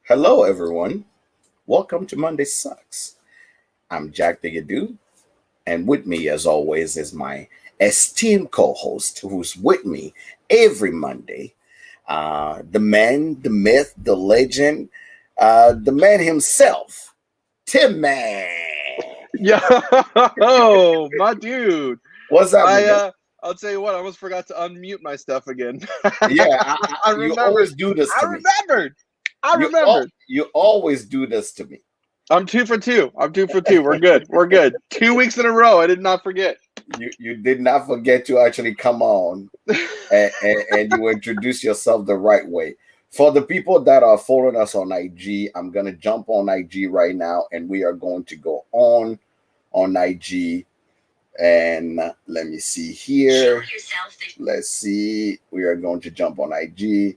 Hello, everyone. Welcome to Monday Sucks. I'm Jack Bigadoo, and with me, as always, is my esteemed co host who's with me every Monday. The man, the myth, the legend, the man himself, Tim Man. Yo, my dude. What's up, I man? I'll tell you what, I almost forgot to unmute my stuff again. Yeah, I you remembered. always do this I to me. remembered. I remembered. You always do this to me. I'm 2 for 2. I'm 2 for 2. We're good. We're good. 2 weeks in a row. I did not forget. You did not forget to actually come on and you introduce yourself the right way. For the people that are following us on IG, I'm gonna jump on IG right now, and we are going to go on IG. And let me see here. Let's see. We are going to jump on IG,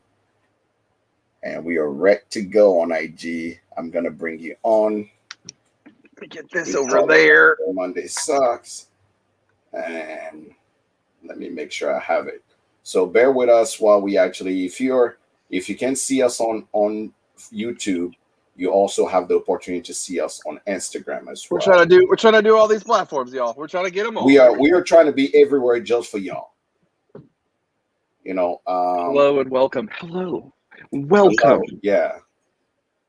and we are ready to go on IG. I'm gonna bring you on. Let me get this over there. Monday Sucks, and let me make sure I have it. So bear with us while we actually, if you can see us on YouTube, you also have the opportunity to see us on Instagram as well. We're trying to do all these platforms, y'all. We're trying to get them all. We are trying to be everywhere just for y'all. Hello and welcome. Hello. Welcome. Hello. Yeah.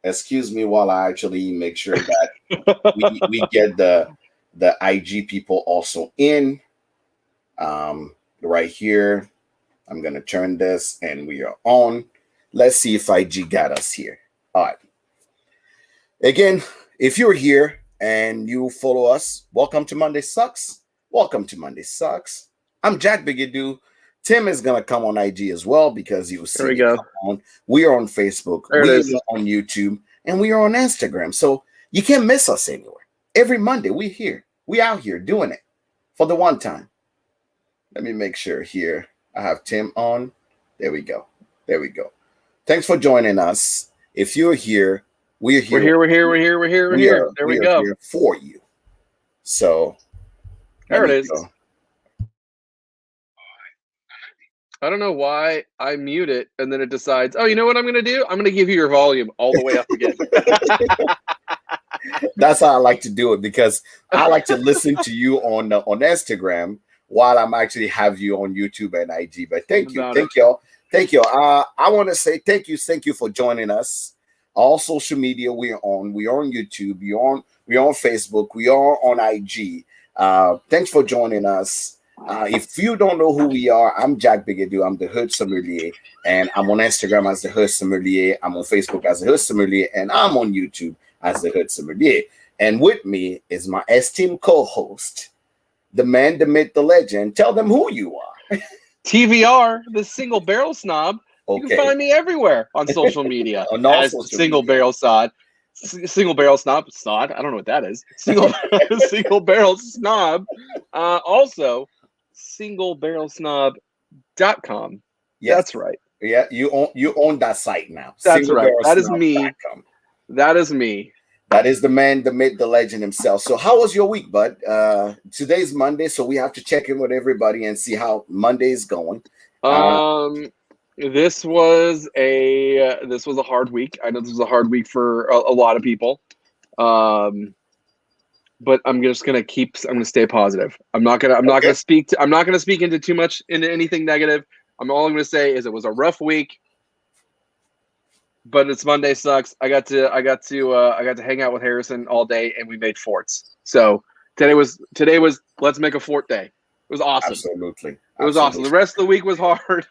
Excuse me while I actually make sure that we get the IG people also in. Right here. I'm going to turn this and we are on. Let's see if IG got us here. All right. Again, if you're here and you follow us, welcome to Monday Sucks. Welcome to Monday Sucks. I'm Jack Bigadoo. Tim is going to come on IG as well because you see we go. We are on Facebook. We are on YouTube. And we are on Instagram. So you can't miss us anywhere. Every Monday, we're here. We out here doing it for the one time. Let me make sure here. I have Tim on. There we go. There we go. Thanks for joining us. If you're here, we're here. We're here. There we go. Here for you. So there it is. Go. I don't know why I mute it and then it decides, oh, you know what I'm going to do? I'm going to give you your volume all the way up again. That's how I like to do it because I like to listen to you on Instagram while I'm actually have you on YouTube and IG. But thank you. Thank you. I want to say thank you for joining us. All social media we're on. We are on YouTube. We're on Facebook. We are on IG. Thanks for joining us. If you don't know who we are, I'm Jack Bigadoo. I'm the Hood Sommelier, and I'm on Instagram as the Hood Sommelier. I'm on Facebook as the Hood Sommelier, and I'm on YouTube as the Hood Sommelier. And with me is my esteemed co-host, the man, the myth, the legend. Tell them who you are. TVR, the single barrel snob. Okay. You can find me everywhere on social media as single barrel sod. Single barrel snob. I don't know what that is. Single barrel snob. Also, singlebarrelsnob.com. Yes. That's right. Yeah, you own that site now. That's right. That is me. That is me. That is the man, the myth, the legend himself. So how was your week, bud? Today's Monday, so we have to check in with everybody and see how Monday is going. This was a hard week. I know this was a hard week for a lot of people. But I'm just gonna stay positive. I'm not gonna speak into too much into anything negative. All I'm gonna say is it was a rough week, but it's Monday Sucks. I got to hang out with Harrison all day and we made forts. So today was let's make a fort day. It was awesome. Absolutely. It was awesome. The rest of the week was hard.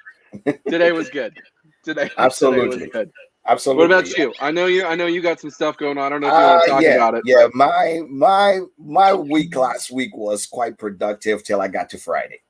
Today was good. Today was good. Absolutely. What about you? I know you got some stuff going on. I don't know if you want to talk about it. Yeah, my week last week was quite productive till I got to Friday.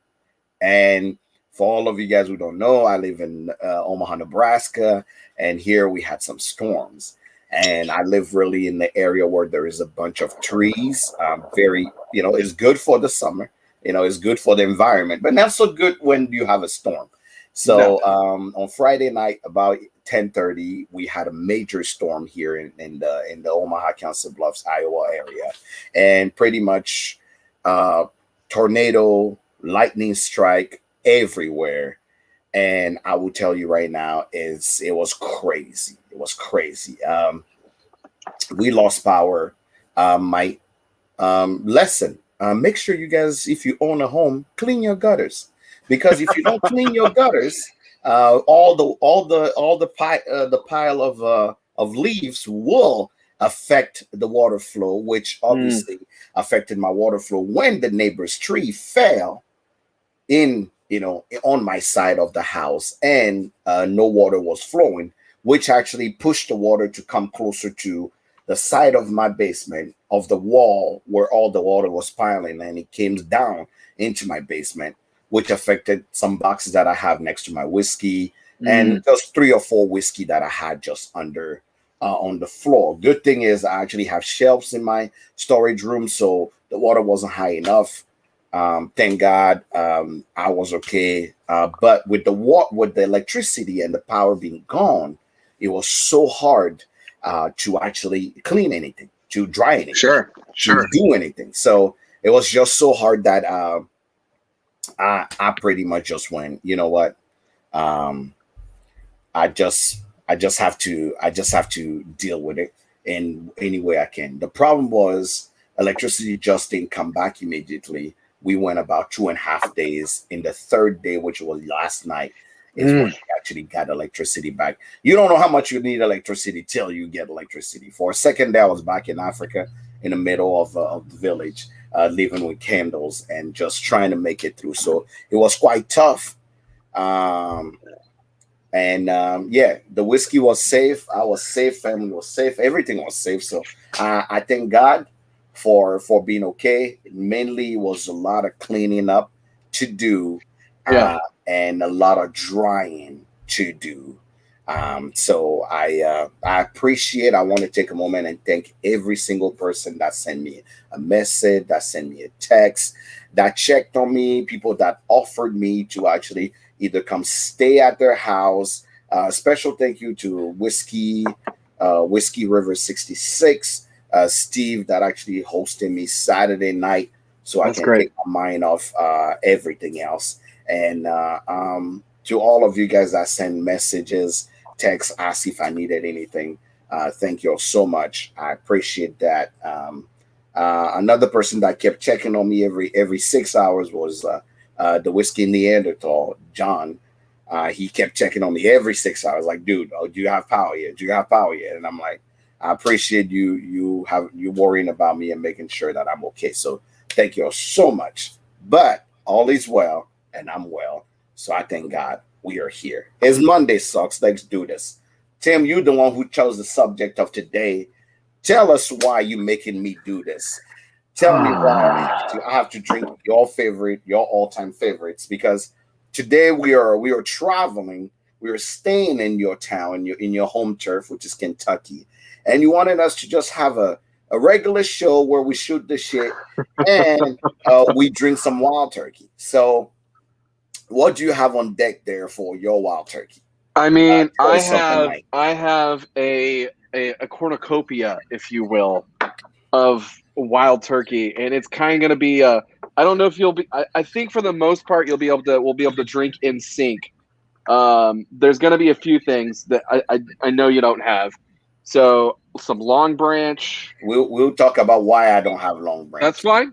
And for all of you guys who don't know, I live in Omaha, Nebraska, and here we had some storms. And I live really in the area where there is a bunch of trees. It's good for the summer. It's good for the environment, but not so good when you have a storm. So on Friday night, about 10:30, we had a major storm here in the Omaha, Council Bluffs, Iowa area, and pretty much tornado, lightning strike everywhere. And I will tell you right now, it was crazy. It was crazy. We lost power. My lesson: make sure you guys, if you own a home, clean your gutters, because if you don't clean your gutters, the pile of leaves will affect the water flow, which obviously affected my water flow when the neighbor's tree fell in, on my side of the house, and no water was flowing, which actually pushed the water to come closer to the side of my basement, of the wall where all the water was piling, and it came down into my basement, which affected some boxes that I have next to my whiskey, and just 3 or 4 whiskey that I had just under on the floor. Good thing is I actually have shelves in my storage room, so the water wasn't high enough. Thank God, I was okay. But with the electricity and the power being gone, it was so hard to actually clean anything, to dry anything, to do anything. So it was just so hard that I pretty much just went, you know what? I just have to deal with it in any way I can. The problem was electricity just didn't come back immediately. We went about 2.5 days. In the 3rd day, which was last night, is when we actually got electricity back. You don't know how much you need electricity till you get electricity. For a second there, I was back in Africa, in the middle of the village, living with candles and just trying to make it through. So it was quite tough. Yeah, the whiskey was safe. I was safe. Family was safe. Everything was safe. So I thank God for being okay. Mainly, it was a lot of cleaning up to do, and a lot of drying to do. So I appreciate. I want to take a moment and thank every single person that sent me a message, that sent me a text, that checked on me, people that offered me to actually either come stay at their house. Special thank you to Whiskey River 66, Steve, that actually hosted me Saturday night, so I can take my mind off everything else. And to all of you guys that send messages, text, ask if I needed anything, thank you all so much. I appreciate that. Another person that kept checking on me every 6 hours was the Whiskey Neanderthal, John. He kept checking on me every 6 hours, like, dude, do you have power yet? Do you have power yet? And I'm like, I appreciate you worrying about me and making sure that I'm okay. So thank you all so much. But all is well, and I'm well. So I thank God we are here. It's Monday, sucks. Let's do this. Tim, you're the one who chose the subject of today. Tell us why you're making me do this. Tell me why I have to drink your all-time favorites, because today we are traveling. We are staying in your town, in your home turf, which is Kentucky, and you wanted us to just have a regular show where we shoot the shit and we drink some wild turkey. So, what do you have on deck there for your wild turkey? I mean, I have a cornucopia, if you will, of wild turkey, and it's kind of going to be I don't know if you'll be. I think for the most part we'll be able to drink in sync. There's going to be a few things that I know you don't have. So some Long Branch. We'll talk about why I don't have Long Branch. That's fine.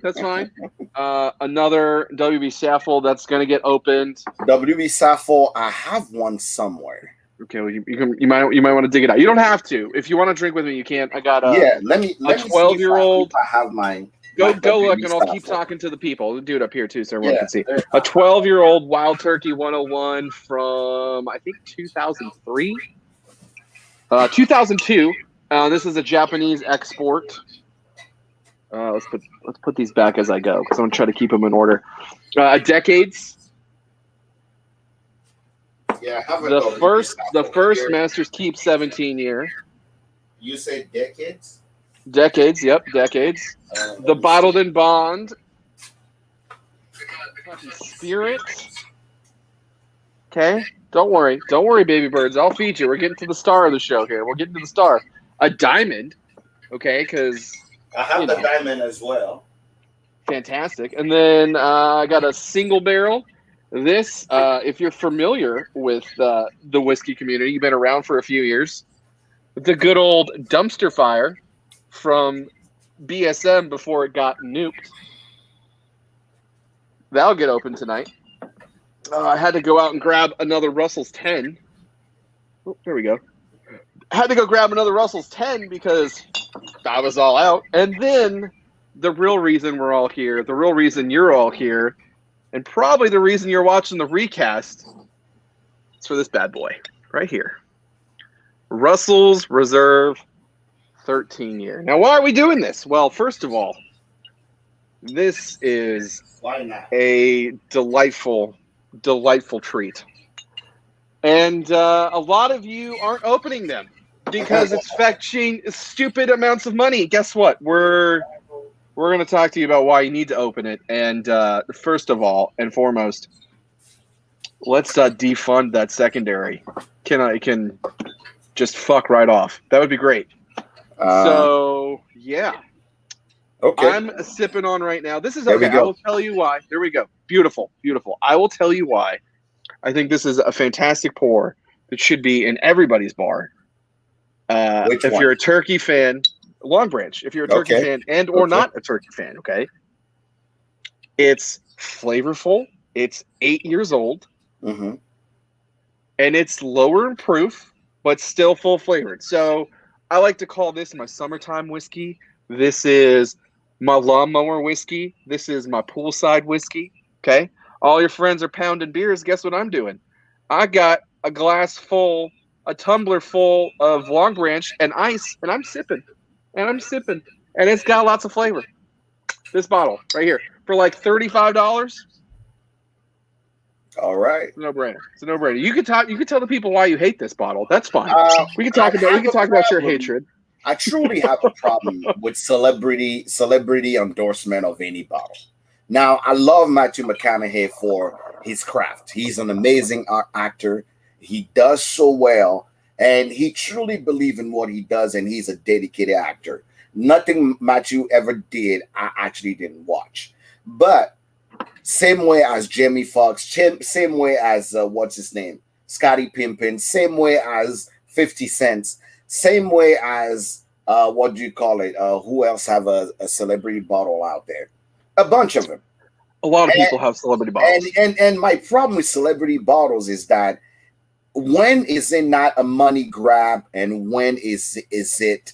Another WB Saffold that's going to get opened. WB Saffold, I have one somewhere. Okay, well, you might want to dig it out. You don't have to. If you want to drink with me, you can. I got a 12-year-old. I have mine. Go look, and I'll keep talking to the people. I'll do it up here too, so everyone can see. A 12-year-old Wild Turkey 101 from I think 2003, 2002. This is a Japanese export. Let's put these back as I go, because I'm gonna try to keep them in order. Decades. Yeah, the first Master's Keep 17 year. You say decades? Decades, yep, decades. The Bottled in Bond. Spirit. Okay, don't worry, baby birds. I'll feed you. We're getting to the star of the show here. We're getting to the star. A diamond, okay, because I have the diamond as well. Fantastic. And then I got a single barrel. This, if you're familiar with the whiskey community, you've been around for a few years. The good old dumpster fire from BSM before it got nuked. That'll get open tonight. I had to go out and grab another Russell's 10. Oh, there we go. I had to go grab another Russell's 10 because I was all out. And then the real reason we're all here, the real reason you're all here, and probably the reason you're watching the recast, is for this bad boy right here. Russell's Reserve 13 year. Now, why are we doing this? Well, first of all, this is a delightful treat. And a lot of you aren't opening them because it's fetching stupid amounts of money. Guess what? We're going to talk to you about why you need to open it. And first of all and foremost, let's defund that secondary. Can just fuck right off. That would be great. So, yeah. Okay. I'm sipping on right now. This is okay. I will tell you why. There we go. Beautiful. I will tell you why. I think this is a fantastic pour that should be in everybody's bar. If you're a turkey fan, Long Branch. If you're a turkey fan and or not a turkey fan, okay? It's flavorful. It's 8 years old. Mm-hmm. And it's lower in proof, but still full flavored. So I like to call this my summertime whiskey. This is my lawnmower whiskey. This is my poolside whiskey. Okay? All your friends are pounding beers. Guess what I'm doing? I got a tumbler full of Long Branch and ice, and I'm sipping. And it's got lots of flavor. This bottle right here for like $35. All right. It's a no-brainer. You could tell the people why you hate this bottle. That's fine. We can talk about your hatred. I truly have a problem with celebrity endorsement of any bottle. Now, I love Matthew McConaughey for his craft. He's an amazing actor. He does so well, and he truly believes in what he does, and he's a dedicated actor. Nothing Matthew ever did, I actually didn't watch. But same way as Jamie Foxx, same way as what's his name, Scottie Pippen, same way as 50 Cent, same way as what do you call it? Who else have a celebrity bottle out there? A bunch of them. A lot of people have celebrity bottles. And my problem with celebrity bottles is that when is it not a money grab, and when is it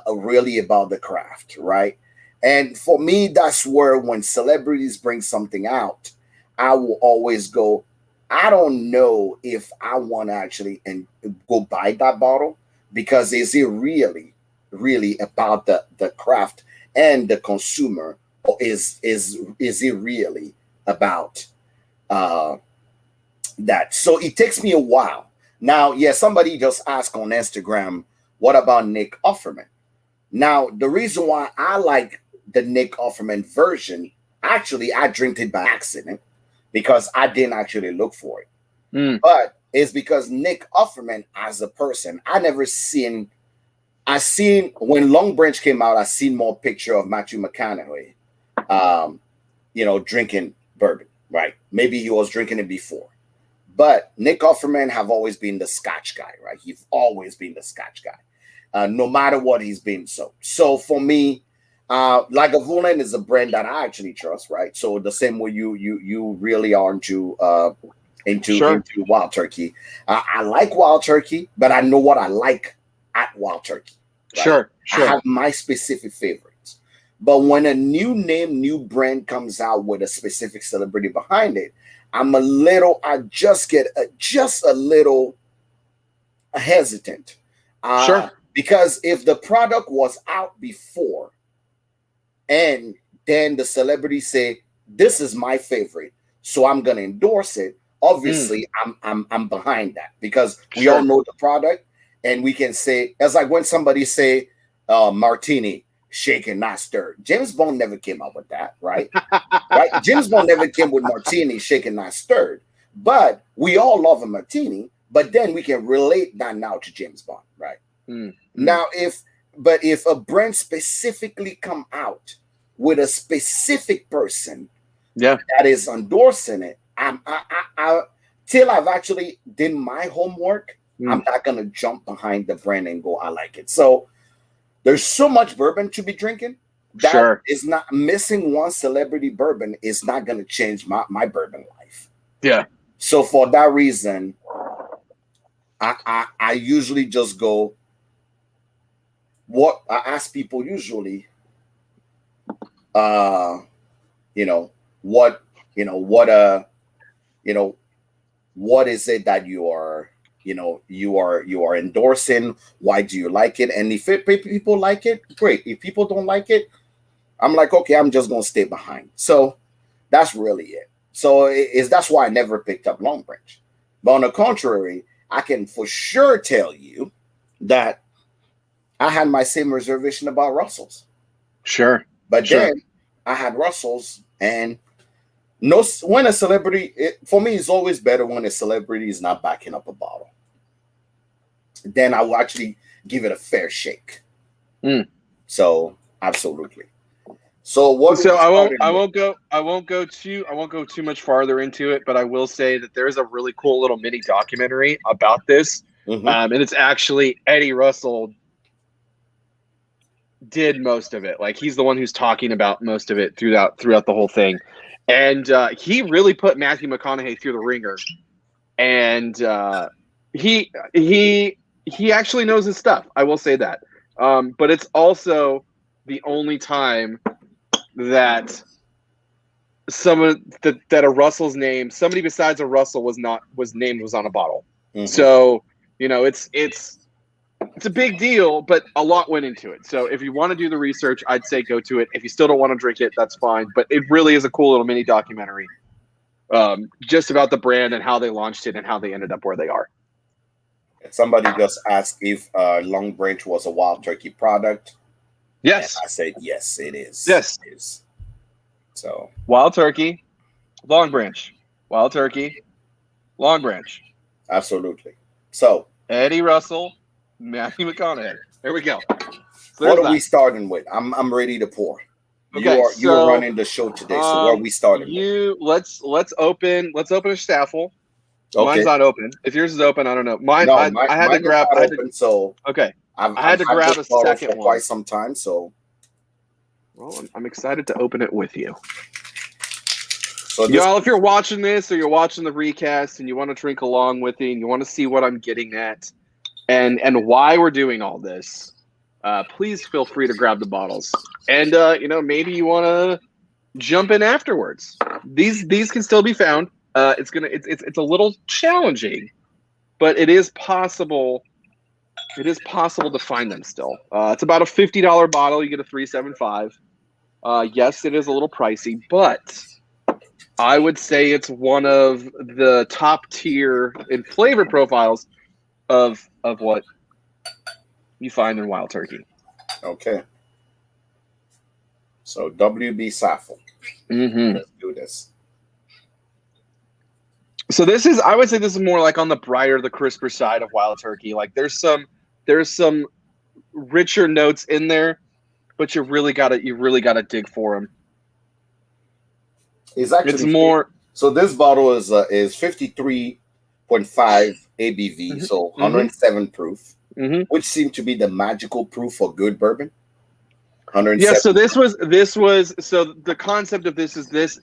really about the craft, right? And for me, that's where when celebrities bring something out, I will always go, I don't know if I want to actually go buy that bottle, because is it really about the craft and the consumer, or is it really about that? So it takes me a while. Now, yeah, somebody just asked on Instagram, what about Nick Offerman? Now, the reason why I like the Nick Offerman version, actually, I drank it by accident because I didn't actually look for it. But it's because Nick Offerman as a person, I seen when Long Branch came out, I seen more picture of Matthew McConaughey, drinking bourbon, right? Maybe he was drinking it before. But Nick Offerman have always been the Scotch guy, right? He's always been the Scotch guy, no matter what he's been. So for me, Lagavulin is a brand that I actually trust, right? So the same way you really are into Wild Turkey. I like Wild Turkey, but I know what I like at Wild Turkey. Right? Sure. I have my specific favorites. But when a new name, new brand comes out with a specific celebrity behind it, I just get just a little hesitant. Because if the product was out before, and then the celebrity say, this is my favorite, so I'm going to endorse it, obviously I'm behind that, because we all know the product, and we can say, as like when somebody say martini, shaken, not stirred. James Bond never came up with that, right? Right? James Bond never came with martini, shaken, not stirred. But we all love a martini, but then we can relate that now to James Bond, right? Now, if a brand specifically come out with a specific person that is endorsing it, till I've actually done my homework, I'm not gonna jump behind the brand and go, I like it. So there's so much bourbon to be drinking. That is not missing one celebrity bourbon is not gonna change my bourbon life. Yeah. So for that reason, I usually just go. What I ask people usually, what is it that you are endorsing? Why do you like it? And if people like it, great. If people don't like it, I'm like, okay, I'm just gonna stay behind. So that's really it. So that's why I never picked up Long Branch. But on the contrary, I can for sure tell you that I had my same reservation about Russell's. Sure. But then I had Russell's, and when a celebrity, for me, it's always better when a celebrity is not backing up a bottle. Then I will actually give it a fair shake. So absolutely. So what? So I won't go too much farther into it, but I will say that there's a really cool little mini documentary about this, and it's actually Eddie Russell did most of it. Like, he's the one who's talking about most of it throughout the whole thing, and he really put Matthew McConaughey through the ringer, and he actually knows his stuff. I will say that, but it's also the only time that that a Russell's name, somebody besides a Russell was on a bottle. So it's a big deal, but a lot went into it. So if you want to do the research, I'd say go to it. If you still don't want to drink it, that's fine. But it really is a cool little mini documentary, just about the brand and how they launched it and how they ended up where they are. Somebody just asked if Long Branch was a Wild Turkey product. Yes. And I said, yes, it is. Yes. It is. So Wild Turkey, Long Branch. Wild Turkey, Long Branch. Absolutely. So Eddie Russell, Matthew McConaughey. There we go. So what are we starting with? I'm ready to pour. Okay, you are running the show today. So what are we starting with? Let's open a staffel. Okay. Mine's not open. If yours is open, I don't know. I had to grab. Okay. I had to grab a second one. For quite some time, so. Well, I'm excited to open it with you. So y'all, if you're watching this or you're watching the recast and you want to drink along with me and you want to see what I'm getting at and why we're doing all this, please feel free to grab the bottles. And maybe you want to jump in afterwards. These can still be found. It's a little challenging, but it is possible. It is possible to find them still. It's about a $50 bottle. You get a 375. Yes, it is a little pricey, but I would say it's one of the top tier in flavor profiles of what you find in Wild Turkey. Okay. So WB Saffel. Let's do this. So I would say this is more like on the brighter, the crisper side of Wild Turkey. Like there's some richer notes in there, but you really gotta dig for them. It's more. So this bottle is 53.5 ABV, so 107 proof, which seemed to be the magical proof for good bourbon. 107. Yeah. So this was. So the concept of this is this.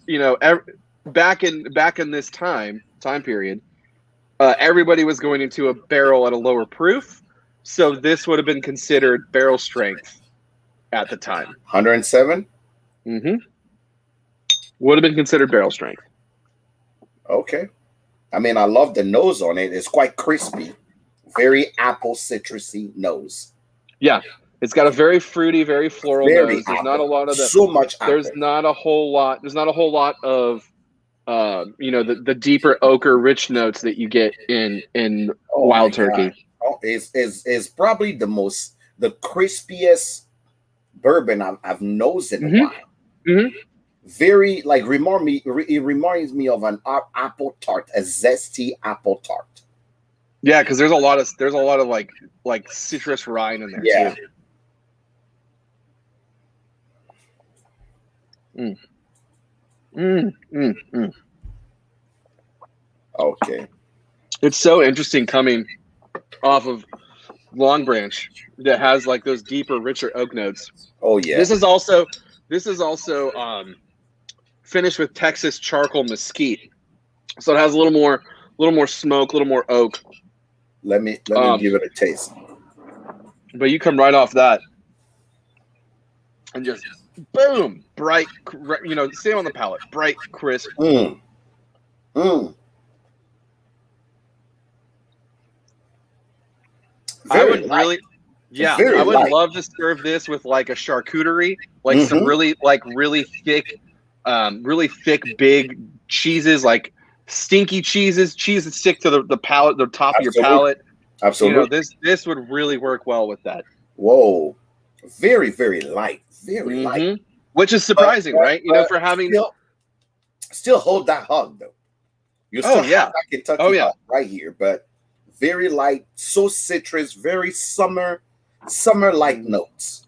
Back in this time period, everybody was going into a barrel at a lower proof. So this would have been considered barrel strength at the time. 107? Would have been considered barrel strength. Okay. I mean, I love the nose on it. It's quite crispy. Very apple citrusy nose. Yeah. It's got a very fruity, very floral nose. There's not a lot of that. So much apple. There's not a whole lot of the deeper ochre rich notes that you get in Wild Turkey. Is probably the crispiest bourbon I've nosed in a while. Very it reminds me of an apple tart, a zesty apple tart. Yeah, because there's a lot of like citrus rind in there too. Okay. It's so interesting coming off of Long Branch that has like those deeper, richer oak notes. Oh yeah. This is also finished with Texas charcoal mesquite, so it has a little more smoke, a little more oak. Let me give it a taste. But you come right off that, and just boom, bright. Stay on the palate, bright, crisp. I would really, I would love to serve this with like a charcuterie, like some really thick, big cheeses, like stinky cheeses that stick to the palate, the top of your palate. Absolutely. This would really work well with that. Whoa, very, very light, very light. Which is surprising, right? For having still hold that hug though. You still have that Kentucky hug right here, but very light, so citrus, very summer-like notes.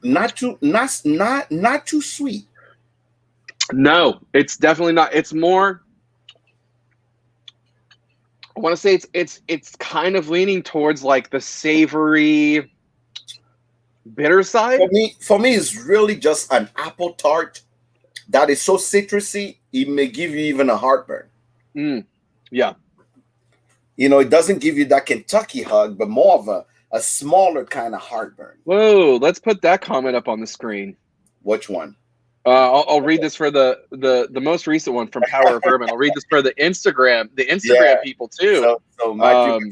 Not too sweet. No, it's definitely not. It's more. I want to say it's kind of leaning towards like the savory, bitter side. For me, it's really just an apple tart that is so citrusy, it may give you even a heartburn. Yeah. It doesn't give you that Kentucky hug, but more of a smaller kind of heartburn. Whoa, let's put that comment up on the screen. Which one? I'll read this for the most recent one from Power of Bourbon. I'll read this for the Instagram people too. So Matthew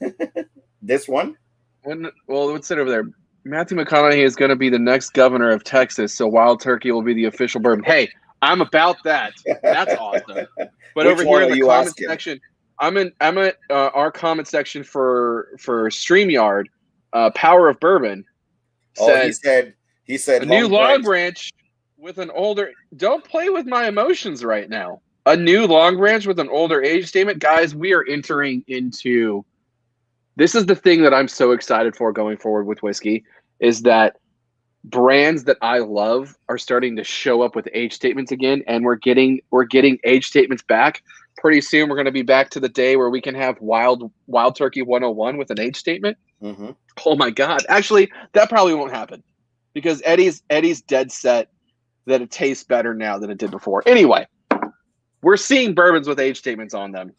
McConaughey. This one? Let's sit over there. Matthew McConaughey is going to be the next governor of Texas, so Wild Turkey will be the official bourbon. Hey, I'm about that. That's awesome. But over here in the comment section, I'm at our comment section for StreamYard. Power of Bourbon said. He said a new Long Branch with an older. Don't play with my emotions right now. A new Long Branch with an older age statement, guys. We are entering into. This is the thing that I'm so excited for going forward with whiskey, is that brands that I love are starting to show up with age statements again, and we're getting age statements back. Pretty soon, we're going to be back to the day where we can have Wild Turkey 101 with an age statement. Oh my God! Actually, that probably won't happen. Because Eddie's dead set that it tastes better now than it did before. Anyway, we're seeing bourbons with age statements on them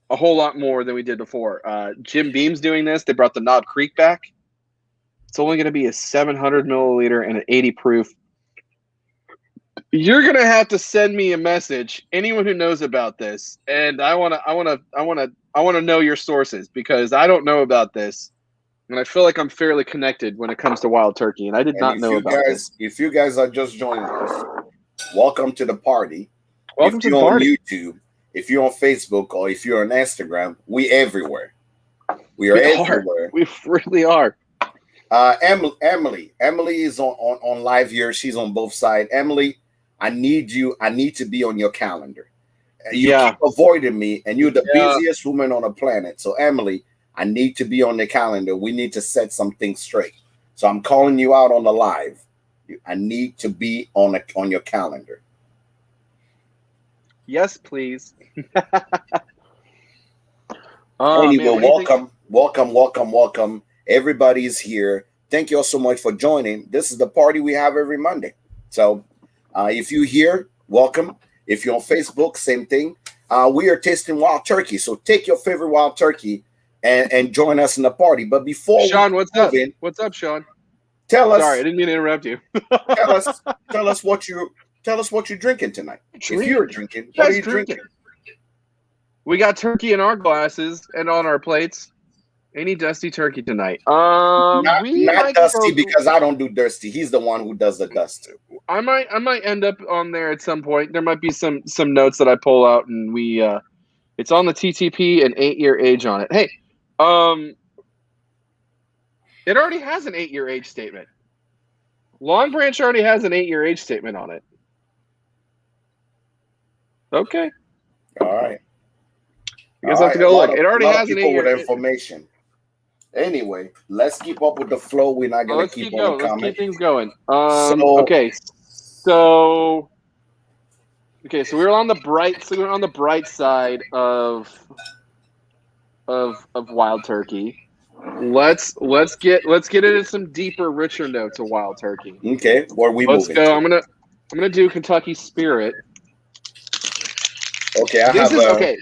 a whole lot more than we did before. Jim Beam's doing this. They brought the Knob Creek back. It's only going to be a 700 milliliter and an 80 proof. You're going to have to send me a message, anyone who knows about this, and I want to know your sources, because I don't know about this. And I feel like I'm fairly connected when it comes to Wild Turkey, and I did not know about this. If you guys are just joining us, welcome to the party. Welcome to the party. On YouTube, if you're on Facebook, or if you're on Instagram, we everywhere. We are everywhere. We really are. Emily is on live here. She's on both sides. Emily, I need you. I need to be on your calendar. You keep avoiding me, and you're the busiest woman on the planet. So Emily, I need to be on the calendar. We need to set some things straight. So I'm calling you out on the live. I need to be on your calendar. Yes, please. Anyway, welcome. Everybody's here. Thank you all so much for joining. This is the party we have every Monday. So if you're here, welcome. If you're on Facebook, same thing. We are tasting Wild Turkey. So take your favorite Wild Turkey and join us in the party. But before Sean, what's up? What's up, Sean? Tell us. Sorry, I didn't mean to interrupt you. tell us what you're drinking tonight. If you're drinking, what are you drinking? We got turkey in our glasses and on our plates. Any dusty turkey tonight? Not dusty, because I don't do dusty. He's the one who does the dust too. I might end up on there at some point. There might be some notes that I pull out, and we it's on the TTP and 8-year age on it. Hey, it already has an 8-year age statement. Long Branch already has an 8-year age statement on it. Okay. All right. I guess I have to go look. It already has an 8-year with information. Anyway, let's keep up with the flow. We're not gonna keep on going. Let's keep things going. Okay. So we're on the bright side of Wild Turkey. Let's get into some deeper, richer notes of Wild Turkey. Okay, where we Let's moving? Go. I'm gonna do Kentucky Spirit. Okay,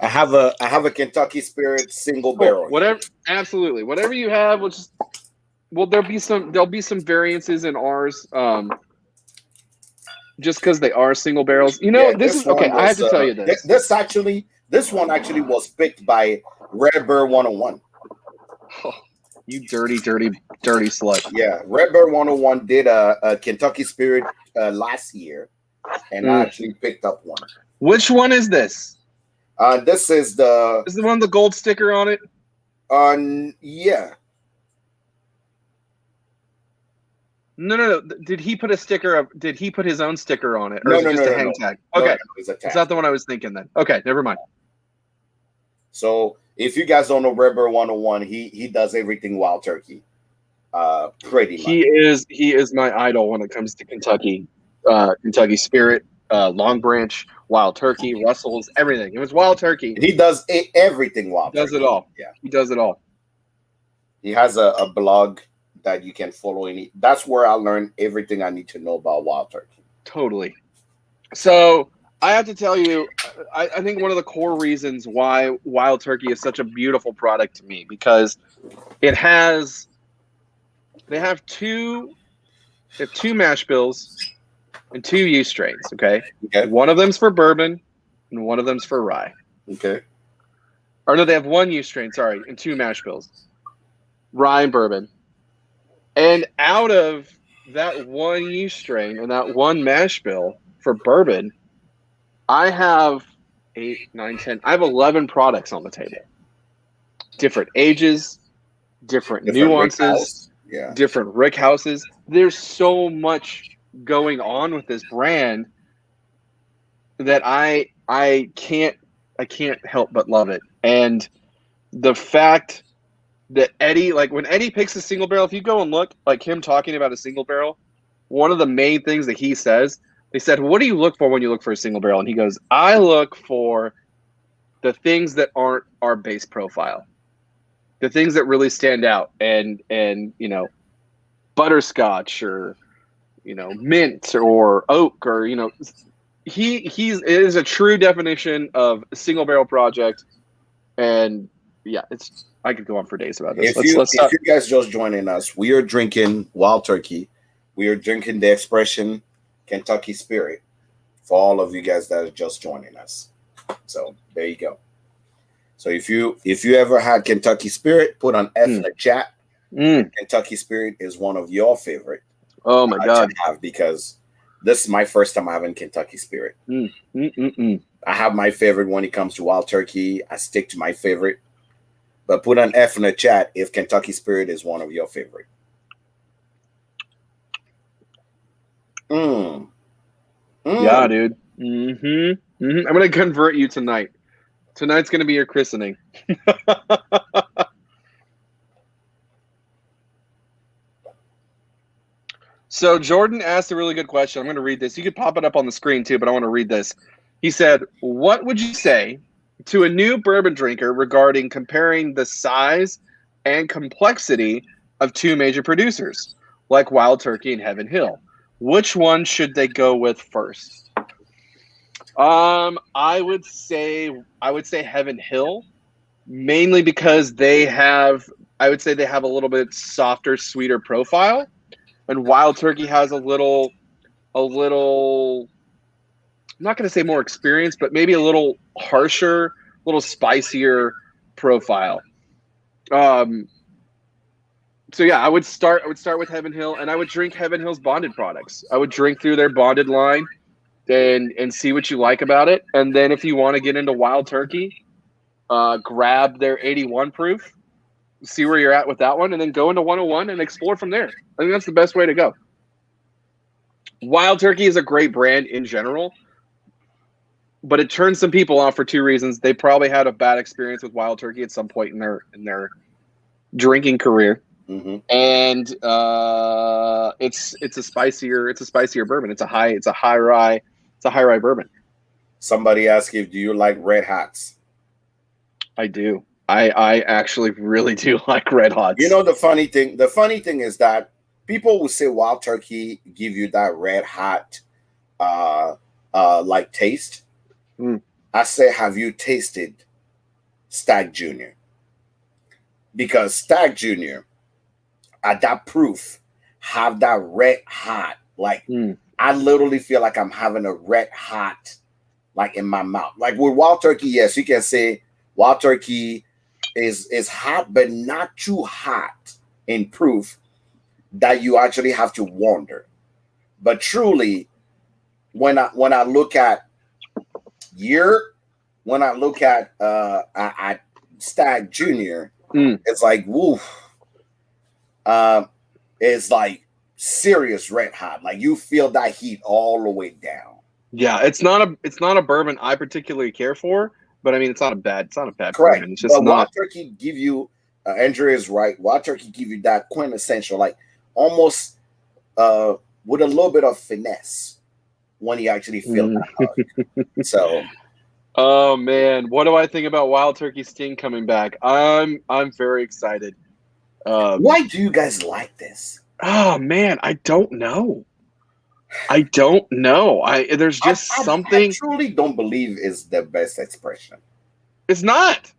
I have a Kentucky Spirit single barrel. Whatever, absolutely. Whatever you have, there'll be some variances in ours. Just because they are single barrels. This is okay. I have to tell you this. This one actually was picked by Redbird 101. Oh, you dirty slut. Yeah, Redbird 101 did a Kentucky Spirit last year, and I actually picked up one. Which one is this? This is the one with the gold sticker on it? Yeah. No. Did he put his own sticker on it? Or is it just a hang tag? Okay. It's not the one I was thinking then. Okay, never mind. So if you guys don't know Redbird 101, he does everything Wild Turkey. Pretty much. He is my idol when it comes to Kentucky. Kentucky Spirit, Long Branch, Wild Turkey, Russell's, everything. It was Wild Turkey. He does everything Wild Turkey. Does it all. Yeah. He does it all. He has a blog that you can follow. That's where I learned everything I need to know about Wild Turkey. Totally. So I have to tell you, I think one of the core reasons why Wild Turkey is such a beautiful product to me, because they have two mash bills and 2 yeast strains. Okay. One of them's for bourbon and one of them's for rye. Okay. Or no, they have 1 yeast strain, and 2 mash bills, rye and bourbon. And out of that 1 yeast strain and that 1 mash bill for bourbon, I have 8, 9, 10. I have 11 products on the table. Different ages, different nuances, different rick houses. There's so much going on with this brand that I can't help but love it. And the fact that Eddie, like when Eddie picks a single barrel, if you go and look, like him talking about a single barrel, one of the main things that he says, they said, what do you look for when you look for a single barrel? And he goes, I look for the things that aren't our base profile, the things that really stand out, and butterscotch or mint or oak, or it is a true definition of a single barrel project. And yeah, I could go on for days about this. If you guys just joining us, we are drinking Wild Turkey. We are drinking the Expression Kentucky Spirit for all of you guys that are just joining us. So there you go. So if you ever had Kentucky Spirit, put on F in the chat. Kentucky Spirit is one of your favorite. Oh my God! Because this is my first time having Kentucky Spirit. I have my favorite when it comes to Wild Turkey. I stick to my favorite. But put an F in the chat if Kentucky Spirit is one of your favorite. Yeah, dude. I'm gonna convert you tonight. Tonight's gonna be your christening. So Jordan asked a really good question. I'm going to read this. You could pop it up on the screen too, but I want to read this. He said, what would you say to a new bourbon drinker regarding comparing the size and complexity of 2 major producers, like Wild Turkey and Heaven Hill? Which one should they go with first? I would say Heaven Hill, mainly because they have a little bit softer, sweeter profile. And Wild Turkey has a little, I'm not going to say more experience, but maybe a little harsher, a little spicier profile. So yeah, I would start with Heaven Hill, and I would drink Heaven Hill's bonded products. I would drink through their bonded line and see what you like about it. And then if you want to get into Wild Turkey, grab their 81 proof. See where you're at with that one, and then go into 101 and explore from there. I think that's the best way to go. Wild Turkey is a great brand in general, but it turns some people off for 2 reasons. They probably had a bad experience with Wild Turkey at some point in their drinking career. Mm-hmm. And it's a spicier bourbon. It's a high rye bourbon. Somebody asked you, do you like red hots? I do. I actually really do like red hots. You know, the funny thing is that people will say Wild Turkey give you that red hot like taste. I say, have you tasted Stag Junior? Because Stag Junior at that proof have that red hot, like I literally feel like I'm having a red hot like in my mouth. Like with Wild Turkey, yes, you can say Wild Turkey is hot, but not too hot in proof that you actually have to wonder. But truly, when I look at Stag Junior, it's like woof. It's like serious red hot. Like you feel that heat all the way down. Yeah, it's not a bourbon I particularly care for, but I mean it's not a bad Correct. bourbon. It's just but not. Wild Turkey give you Andrea is right. Wild Turkey give you that quintessential, like almost with a little bit of finesse when you actually feel that hug. So oh man, what do I think about Wild Turkey Sting coming back? I'm very excited. Why do you guys like this? Oh man, I don't know. There's just something. I truly don't believe is the best expression. It's not.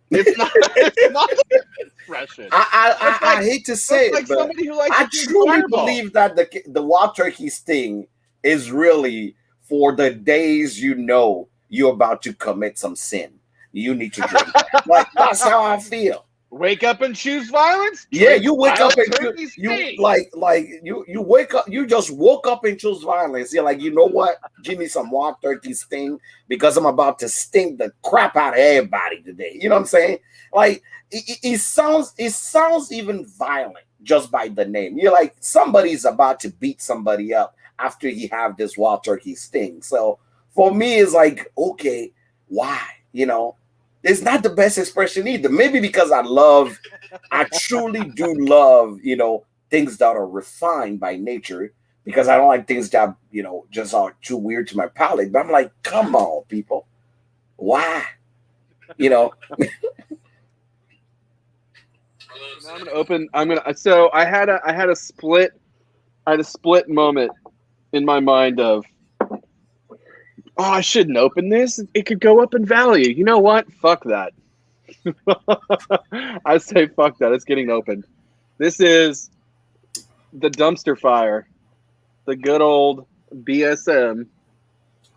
It's not. It's not the expression. I hate to say it, like but somebody who likes I truly believe that the Wild Turkey Sting is really for the days you know you're about to commit some sin. You need to drink that. Like that's how I feel. Wake up and choose violence. Yeah, you wake up and you wake up. You just woke up and choose violence. You're like, you know what? Give me some Wild Turkey Sting because I'm about to sting the crap out of everybody today. You know what I'm saying? Like it sounds even violent just by the name. You're like somebody's about to beat somebody up after he have this Wild Turkey Sting. So for me, it's like, okay, why? You know. It's not the best expression either. Maybe because I truly do love, things that are refined by nature because I don't like things that, just are too weird to my palate. But I'm like, come on, people. Why? So I had a split moment in my mind of, oh, I shouldn't open this. It could go up in value. You know what? Fuck that. I say fuck that. It's getting opened. This is the dumpster fire. The good old BSM.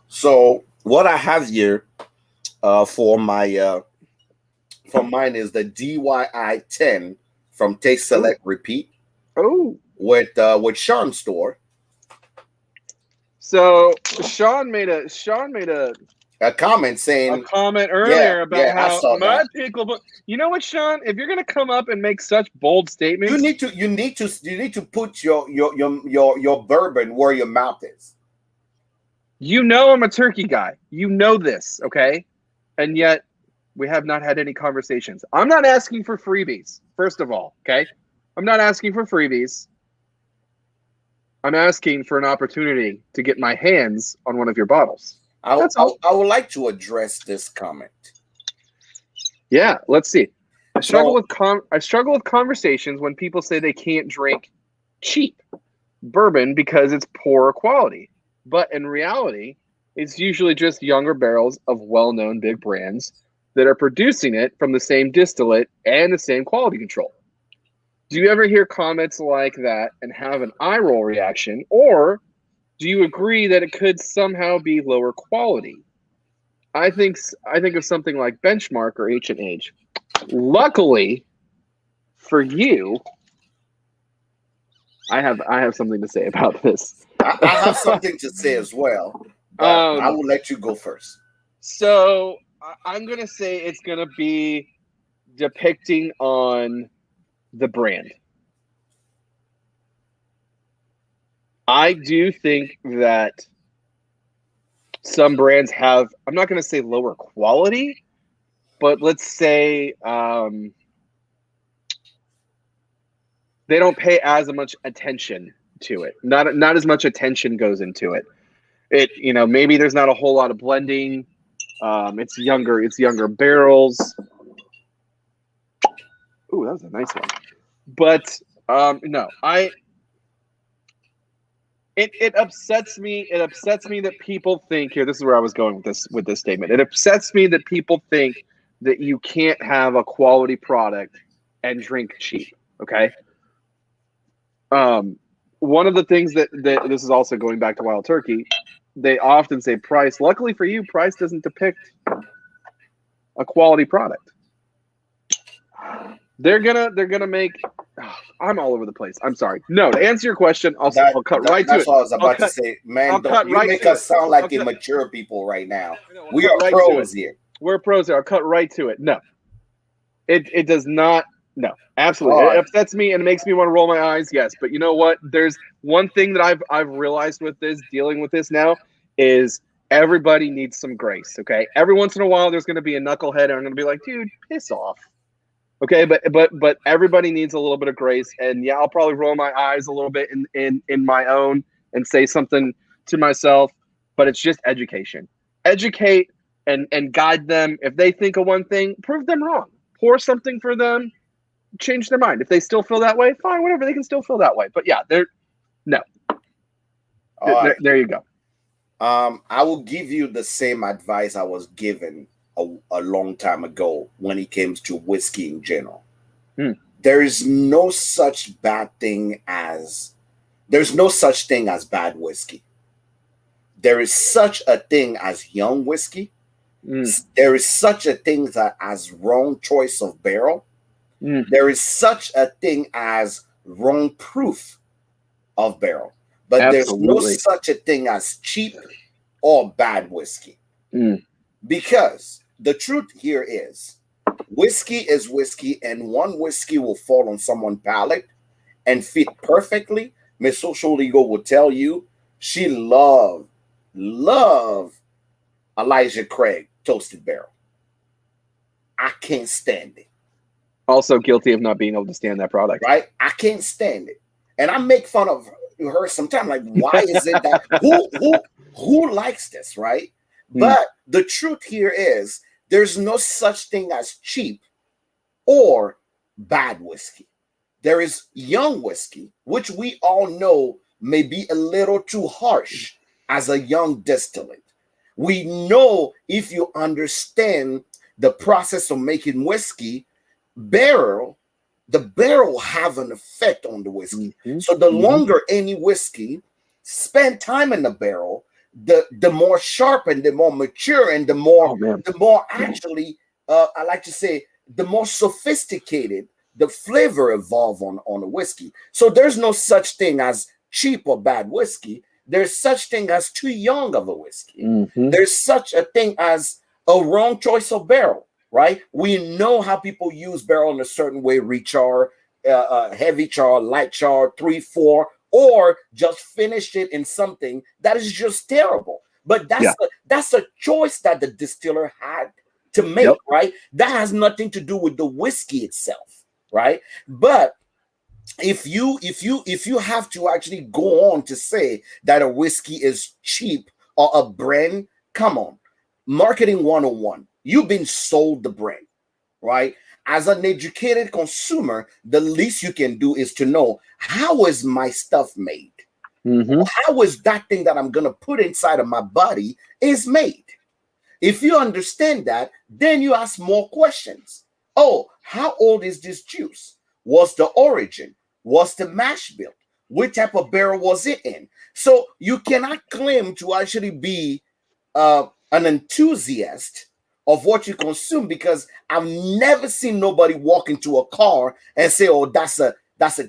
So what I have here for mine is the DYI 10 from Taste Select Repeat. Oh. With Sean's store. So Sean made a comment saying earlier about how my pickle book. You know what, Sean? If you're gonna come up and make such bold statements, you need to put your bourbon where your mouth is. You know I'm a turkey guy. You know this, okay? And yet we have not had any conversations. I'm not asking for freebies, first of all, okay? I'm not asking for freebies. I'm asking for an opportunity to get my hands on one of your bottles. I would like to address this comment. Yeah, let's see. I struggle with conversations when people say they can't drink cheap bourbon because it's poor quality. But in reality, it's usually just younger barrels of well-known big brands that are producing it from the same distillate and the same quality control. Do you ever hear comments like that and have an eye roll reaction, or do you agree that it could somehow be lower quality? I think of something like Benchmark or H&H. Luckily for you, I have something to say about this. I have something to say as well, but I will let you go first. So I'm going to say it's going to be depicting on the brand. I do think that some brands have, I'm not going to say lower quality, but let's say they don't pay as much attention to it. Not as much attention goes into it. Maybe there's not a whole lot of blending. It's younger barrels. Ooh, that was a nice one. But no, it upsets me. It upsets me that people think here. This is where I was going with this statement. It upsets me that people think that you can't have a quality product and drink cheap. Okay. One of the things that this is also going back to Wild Turkey. They often say price. Luckily for you, price doesn't depict a quality product. They're gonna make. I'm all over the place. I'm sorry. No, to answer your question, I'll cut right to it. That's what I was about to say, man. You make us sound like immature people right now. We are pros here. We're pros here. I'll cut right to it. No, it does not. No, absolutely. It upsets me and it makes me want to roll my eyes. Yes, but you know what? There's one thing that I've realized with this, dealing with this now, is everybody needs some grace. Okay, every once in a while, there's going to be a knucklehead, and I'm going to be like, dude, piss off. Okay, but everybody needs a little bit of grace, and yeah, I'll probably roll my eyes a little bit in my own and say something to myself, but it's just education. Educate and guide them. If they think of one thing, prove them wrong. Pour something for them, change their mind. If they still feel that way, fine, whatever. They can still feel that way. But yeah, there you go. I will give you the same advice I was given a long time ago when it came to whiskey in general. There is no such thing as bad whiskey. There is such a thing as young whiskey. There is such a thing as wrong choice of barrel. There is such a thing as wrong proof of barrel. But Absolutely. There's no such a thing as cheap or bad whiskey. Because the truth here is whiskey is whiskey, and one whiskey will fall on someone's palate and fit perfectly. Miss Social Ego will tell you she love Elijah Craig Toasted Barrel. I can't stand it. Also guilty of not being able to stand that product. Right? I can't stand it. And I make fun of her sometimes, like, why is it that who likes this, right? But the truth here is there's no such thing as cheap or bad whiskey. There is young whiskey, which we all know may be a little too harsh as a young distillate. We know if you understand the process of making whiskey, the barrel have an effect on the whiskey. So the longer any whiskey spend time in the barrel, the more sharp and the more mature and the more actually I like to say the more sophisticated the flavor evolve on a whiskey. So there's no such thing as cheap or bad whiskey. There's such thing as too young of a whiskey. There's such a thing as a wrong choice of barrel, right? We know how people use barrel in a certain way, rechar, heavy char, light char, 3-4, or just finish it in something that is just terrible. But that's a choice that the distiller had to make, right? That has nothing to do with the whiskey itself, right? But if you have to actually go on to say that a whiskey is cheap or a brand, come on. Marketing 101. You've been sold the brand, right? As an educated consumer, the least you can do is to know, how is my stuff made? How is that thing that I'm going to put inside of my body is made? If you understand that, then you ask more questions. Oh, how old is this juice? What's the origin? What's the mash bill? What type of barrel was it in? So you cannot claim to actually be an enthusiast of what you consume, because I've never seen nobody walk into a car and say, oh, that's a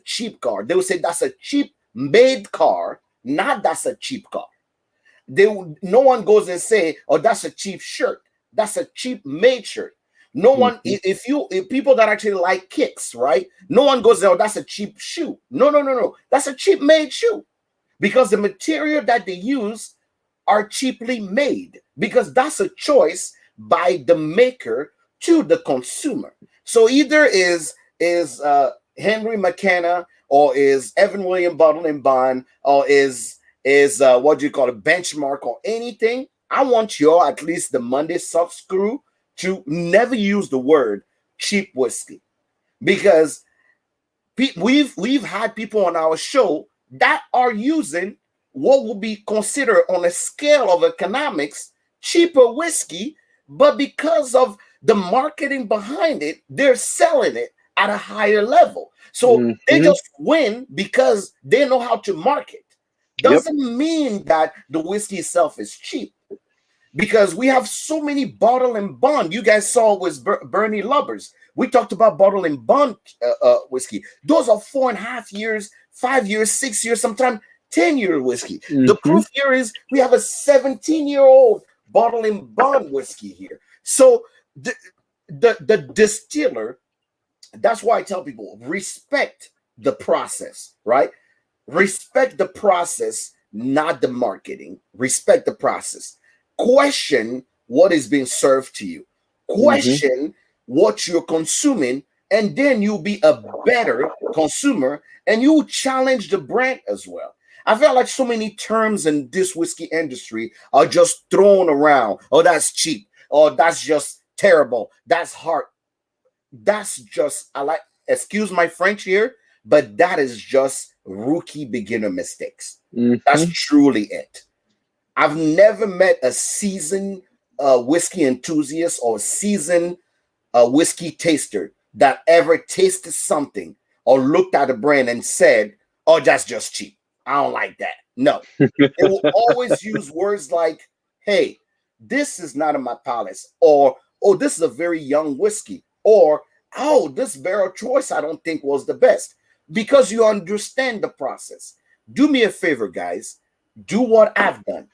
cheap car. They will say that's a cheap made car, not that's a cheap car. No one goes and say, oh, that's a cheap shirt. That's a cheap made shirt. No one, if people that actually like kicks, right? No one goes, oh, that's a cheap shoe. No. That's a cheap made shoe, because the material that they use are cheaply made, because that's a choice by the maker to the consumer. So either is Henry McKenna or is Evan Williams Bottle and Bond, or is what do you call it, Benchmark or anything. I want y'all, at least the Monday Sucks crew, to never use the word cheap whiskey, because we've had people on our show that are using what will be considered on a scale of economics cheaper whiskey, but because of the marketing behind it, they're selling it at a higher level. So they just win because they know how to market. Doesn't mean that the whiskey itself is cheap, because we have so many bottle and bond. You guys saw it with Bernie Lubbers. We talked about bottle and bond whiskey. Those are 4.5 years, 5 years, 6 years, sometimes 10-year whiskey. The proof here is we have a 17-year-old bottle and bond whiskey here. So the distiller, that's why I tell people, respect the process, right? Respect the process, not the marketing. Respect the process. Question what is being served to you. Question what you're consuming, and then you'll be a better consumer, and you challenge the brand as well. I feel like so many terms in this whiskey industry are just thrown around. Oh, that's cheap. Oh, that's just terrible. That's hard. That's just, excuse my French here, but that is just rookie beginner mistakes. That's truly it. I've never met a seasoned whiskey enthusiast or seasoned whiskey taster that ever tasted something or looked at a brand and said, oh, that's just cheap. I don't like that. No. They will always use words like, hey, this is not in my palace, or, oh, this is a very young whiskey, or, oh, this barrel choice I don't think was the best, because you understand the process. Do me a favor, guys. Do what I've done.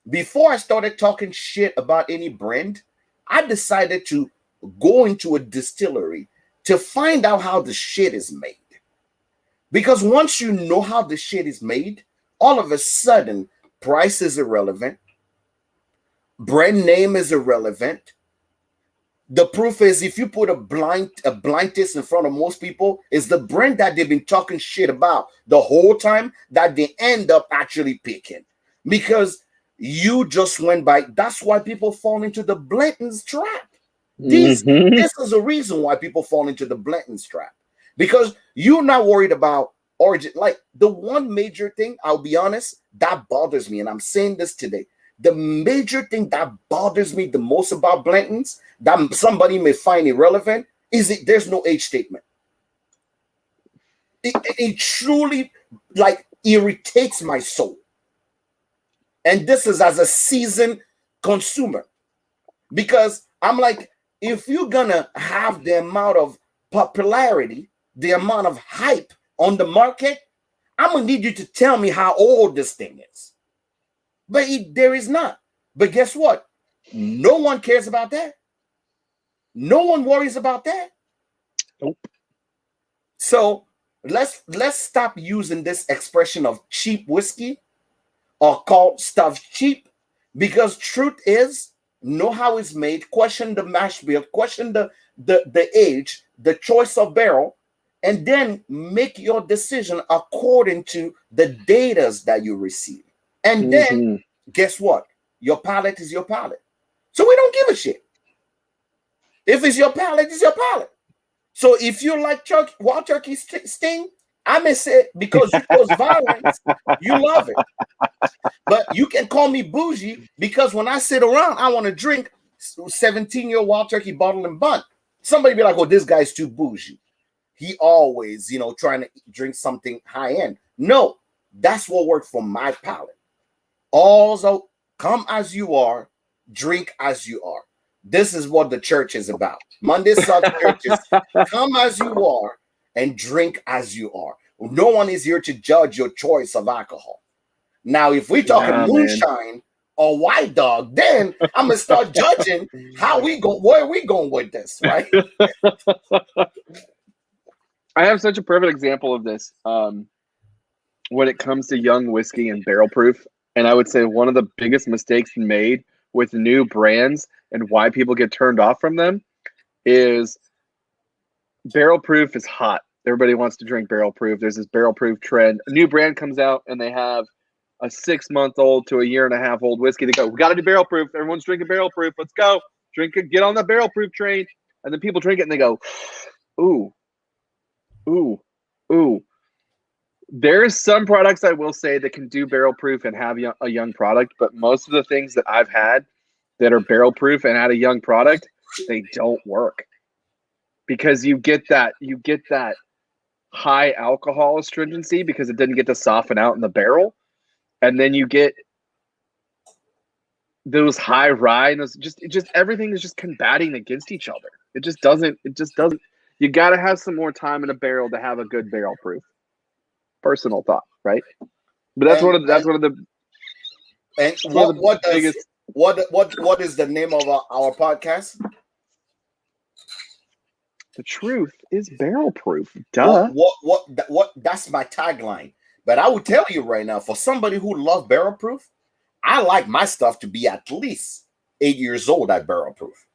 Before I started talking shit about any brand, I decided to go into a distillery to find out how the shit is made. Because once you know how the shit is made, all of a sudden, price is irrelevant. Brand name is irrelevant. The proof is, if you put a blind test in front of most people, is the brand that they've been talking shit about the whole time that they end up actually picking. Because you just went by. That's why people fall into the Blanton's trap. This is a reason why people fall into the Blanton's trap. Because you're not worried about origin. Like, the one major thing, I'll be honest, that bothers me, and I'm saying this today. The major thing that bothers me the most about Blanton's, that somebody may find irrelevant, is there's no age statement. It truly, like, irritates my soul. And this is as a seasoned consumer. Because I'm like, if you're gonna have the amount of popularity, the amount of hype on the market, I'm gonna need you to tell me how old this thing is. But there is not. But guess what? No one cares about that. No one worries about that. Nope. So let's stop using this expression of cheap whiskey or call stuff cheap, because truth is, know how it's made, question the mash bill, question the age, the choice of barrel, and then make your decision according to the data that you receive. And then guess what? Your palate is your palate. So we don't give a shit. If it's your palate, it's your palate. So if you like Wild Turkey Sting, I may say, because you cause violence, you love it. But you can call me bougie, because when I sit around, I want to drink 17-year Wild Turkey Bottle and Bond. Somebody be like, oh, this guy's too bougie. He always, trying to drink something high end. No, that's what worked for my palate. Also, come as you are, drink as you are. This is what the church is about. Monday Sunday churches, come as you are and drink as you are. No one is here to judge your choice of alcohol. Now, if we're talking moonshine or white dog, then I'm gonna start judging where are we going with this, right? I have such a perfect example of this when it comes to young whiskey and barrel proof. And I would say one of the biggest mistakes made with new brands and why people get turned off from them is barrel proof is hot. Everybody wants to drink barrel proof. There's this barrel proof trend. A new brand comes out and they have a 6-month-old to a 1.5-year-old whiskey. They go, we got to do barrel proof. Everyone's drinking barrel proof. Let's go. Drink it. Get on the barrel proof train. And then people drink it and they go, ooh, ooh, ooh. There's some products I will say that can do barrel proof and have a young product, but most of the things that I've had that are barrel proof and had a young product, they don't work because you get that high alcohol astringency because it didn't get to soften out in the barrel. And then you get those high rye and those just everything is just combating against each other. It just doesn't. You got to have some more time in a barrel to have a good barrel proof. Personal thought, right? But that's one of the. And what is the name of our podcast? The truth is barrel proof. Duh. What? That's my tagline. But I will tell you right now, for somebody who loves barrel proof, I like my stuff to be at least 8 years old at barrel proof.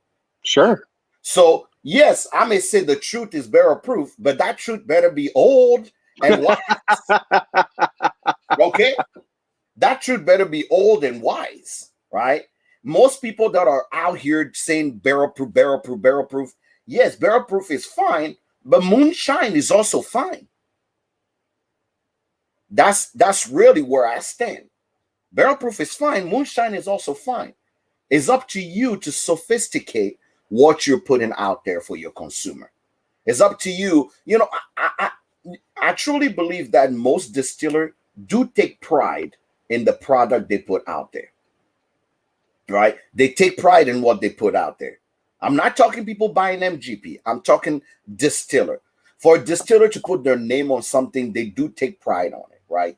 Sure. So yes, I may say the truth is barrel proof, but that truth better be old and wise. Okay? That truth better be old and wise, right? Most people that are out here saying barrel proof, barrel proof, barrel proof, yes, barrel proof is fine, but moonshine is also fine. That's really where I stand. Barrel proof is fine. Moonshine is also fine. It's up to you to sophisticate what you're putting out there for your consumer. It's up to you. You know, I truly believe that most distillers do take pride in the product they put out there. Right? They take pride in what they put out there. I'm not talking people buying MGP. I'm talking distiller. For a distiller to put their name on something, they do take pride on it, right?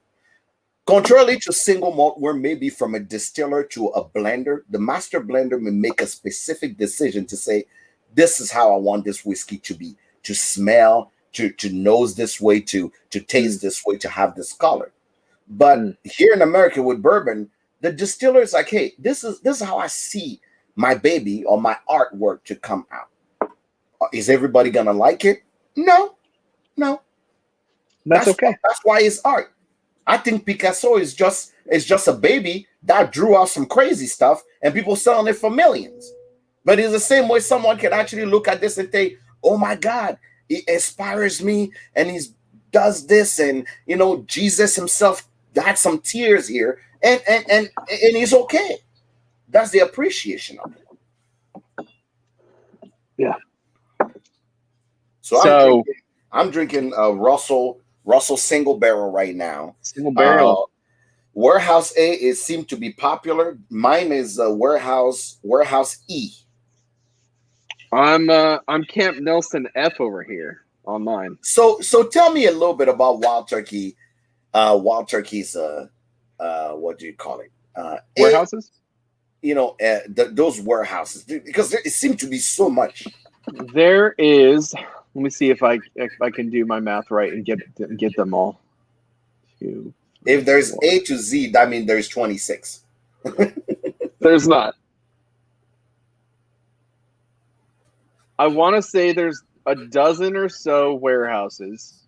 Contrarily to single malt, where maybe from a distiller to a blender, the master blender may make a specific decision to say, this is how I want this whiskey to be, to smell, to nose this way, to taste this way, to have this color. But here in America with bourbon, the distiller is like, hey, this is how I see my baby or my artwork to come out. Is everybody gonna like it? No. That's okay. That's why it's art. I think Picasso is just a baby that drew out some crazy stuff and people selling it for millions. But it's the same way someone can actually look at this and think, oh my God, it inspires me and he does this, and you know, Jesus himself had some tears here, and he's okay. That's the appreciation of it. Yeah. So I'm drinking Russell single barrel right now. Single barrel. Warehouse A seemed to be popular. Mine is Warehouse E. I'm Camp Nelson F over here on mine. So tell me a little bit about Wild Turkey. Wild Turkey's what do you call it? Warehouses. You know, those warehouses, because it seemed to be so much. There is. Let me see if I can do my math right and get them all. If there's A to Z, that means there's 26. There's not. I want to say there's a dozen or so warehouses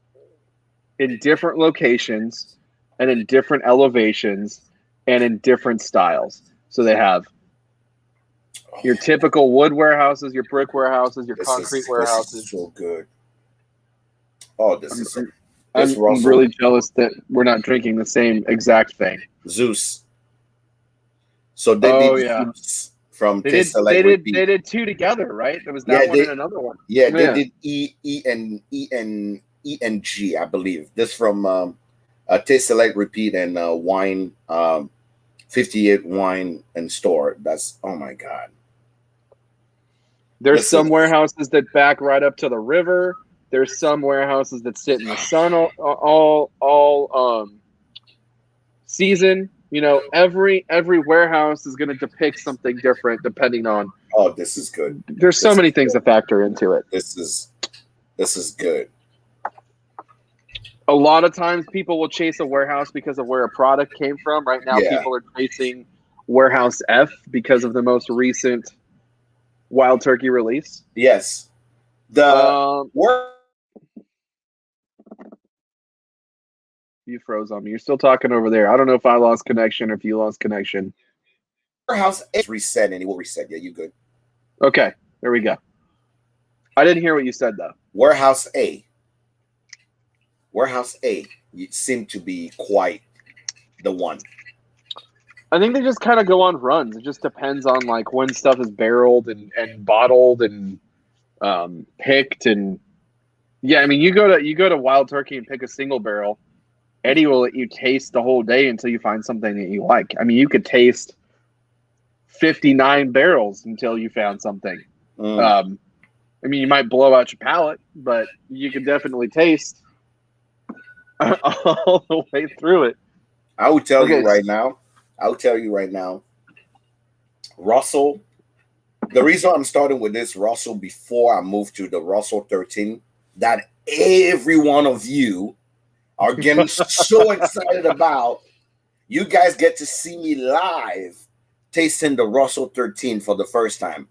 in different locations and in different elevations and in different styles. So they have your typical wood warehouses, your brick warehouses, your concrete warehouses. This is so good. Oh, I'm really jealous that we're not drinking the same exact thing. Zeus. So they did Zeus from they did two together, right? There was that one and another one. Yeah, they did E and G, I believe. This from Taste Select Repeat and Wine 58 Wine and Store. That's, oh my God. There's some warehouses that back right up to the river. There's some warehouses that sit in the sun all season. You know, every warehouse is going to depict something different depending on. Oh, this is good. There's so many things to factor into it. This is good. A lot of times people will chase a warehouse because of where a product came from. Right now, people are chasing Warehouse F because of the most recent Wild Turkey release. Yes. The You froze on me. You're still talking over there. I don't know if I lost connection or if you lost connection. Warehouse is reset and it will reset. Yeah, you good. Okay, there we go. I didn't hear what you said though. Warehouse A. Warehouse A. You seem to be quite the one. I think they just kind of go on runs. It just depends on like when stuff is barreled and bottled and picked and yeah. I mean, you go to Wild Turkey and pick a single barrel. Eddie will let you taste the whole day until you find something that you like. I mean, you could taste 59 barrels until you found something. I mean, you might blow out your palate, but you can definitely taste all the way through it. I will tell you right now. Russell, the reason I'm starting with this Russell before I move to the Russell 13, that every one of you are getting so excited about. You guys get to see me live tasting the Russell 13 for the first time.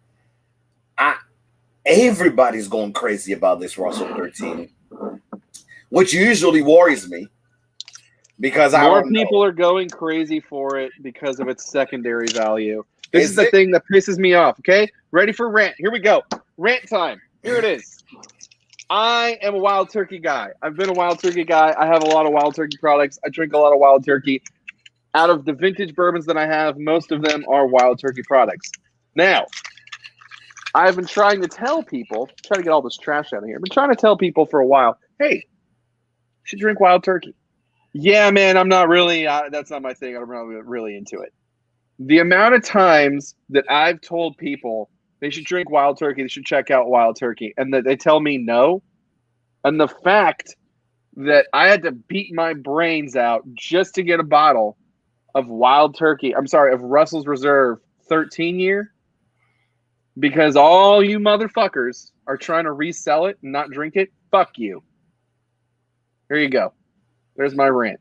Everybody's going crazy about this Russell 13, which usually worries me because more people are going crazy for it because of its secondary value. This is the thing that pisses me off. Okay, ready for rant? Here we go. Rant time. Here it is. I am a Wild Turkey guy. I've been a Wild Turkey guy. I have a lot of Wild Turkey products. I drink a lot of Wild Turkey. Out of the vintage bourbons that I have, most of them are Wild Turkey products. Now, I've been trying to tell people, trying to get all this trash out of here. I've been trying to tell people for a while, hey, you should drink Wild Turkey. Yeah, man, I'm not really, that's not my thing. I'm not really into it. The amount of times that I've told people they should drink Wild Turkey, they should check out Wild Turkey, and that they tell me no. And the fact that I had to beat my brains out just to get a bottle of Wild Turkey, of Russell's Reserve 13 year, because all you motherfuckers are trying to resell it and not drink it, fuck you. Here you go. There's my rant.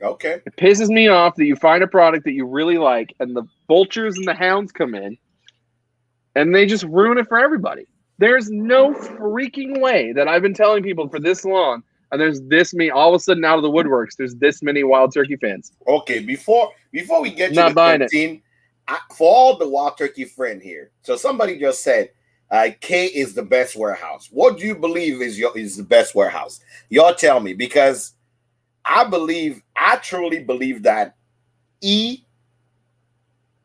Okay. It pisses me off that you find a product that you really like and the vultures and the hounds come in and they just ruin it for everybody. There's no freaking way that I've been telling people for this long, and there's this many, all of a sudden out of the woodworks, there's this many Wild Turkey fans. Okay, before we get to the 13, for all the Wild Turkey friend here, so somebody just said K is the best warehouse. What do you believe is the best warehouse? Y'all tell me, because I truly believe that E,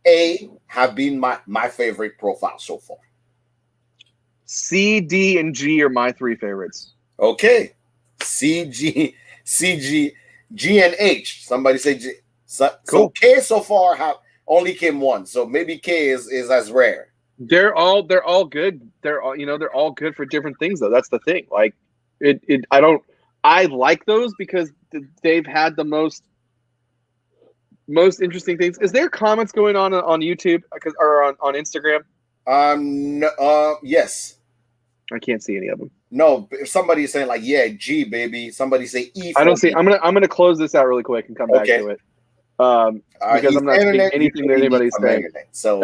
A have been my favorite profile so far. C, D, and G are my three favorites. Okay. C, G, G, and H. Somebody say G. So K so far only came one. So maybe K is as rare. They're all good. They're all good for different things though. That's the thing. Like I like those because they've had the most interesting things. Is there comments going on YouTube or on Instagram? No, yes. I can't see any of them. No, if somebody is saying like, yeah, G, baby. Somebody say E. I don't see. I'm gonna close this out really quick and come back to it. Because I'm not seeing anything that anybody's saying. So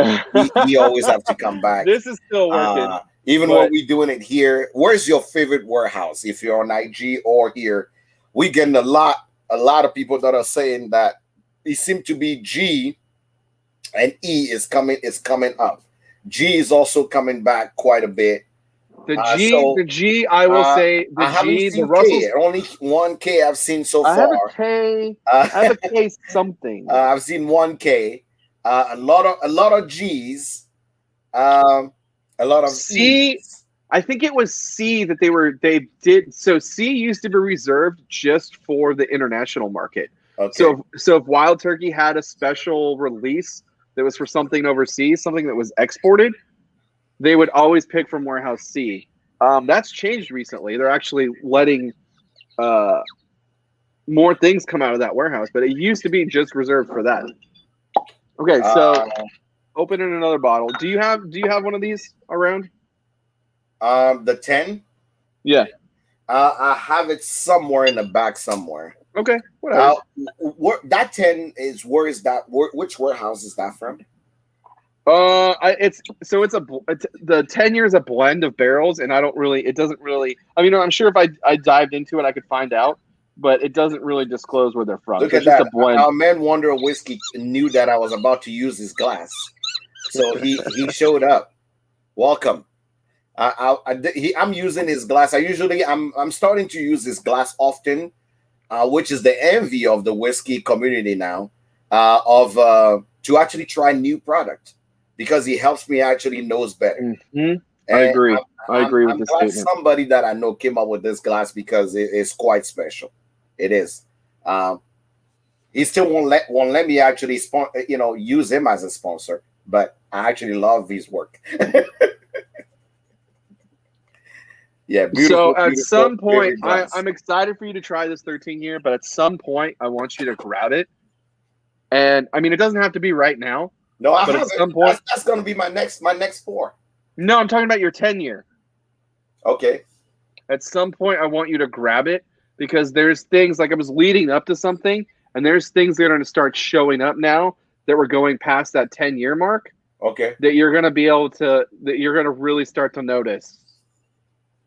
we always have to come back. This is still working. Even when we're doing it here, where's your favorite warehouse? If you're on IG or here, we getting a lot of people that are saying that it seemed to be G and E is coming up. G is also coming back quite a bit. The G, I will say the G, the Russell. Only one K I've seen so far. I have a K. I have a K something. I've seen one K. A lot of G's. A lot of C. E's. I think it was C that they did. So C used to be reserved just for the international market. Okay. So if Wild Turkey had a special release that was for something overseas, something that was exported, they would always pick from Warehouse C. That's changed recently. They're actually letting more things come out of that warehouse, but it used to be just reserved for that. Okay, so opening another bottle. Do you have one of these around? The 10? Yeah. I have it somewhere in the back somewhere. Okay, whatever. That 10 is, where is that? Which warehouse is that from? The 10 year is a blend of barrels, and it doesn't really. I mean, I'm sure if I dived into it, I could find out. but it doesn't really disclose where they're from. Look at that. Our man Wonder Whiskey knew that I was about to use his glass, so he showed up. Welcome. I'm using his glass. I'm starting to use his glass often, which is the envy of the whiskey community now, to actually try new product, because he helps me actually knows better. Mm-hmm. I agree. I agree with this statement. Somebody that I know came up with this glass because it is quite special. It is. He still won't let me actually use him as a sponsor, but I actually love his work. Yeah. So at some point, I'm excited for you to try this 13 year, but at some point, I want you to grab it. And I mean, it doesn't have to be right now. No, I have some point. That's going to be my next 4. No, I'm talking about your 10 year. Okay. At some point, I want you to grab it, because there's things like I was leading up to something, and there's things that are going to start showing up now that we're going past that 10-year mark. Okay. That you're going to be able to, that you're going to really start to notice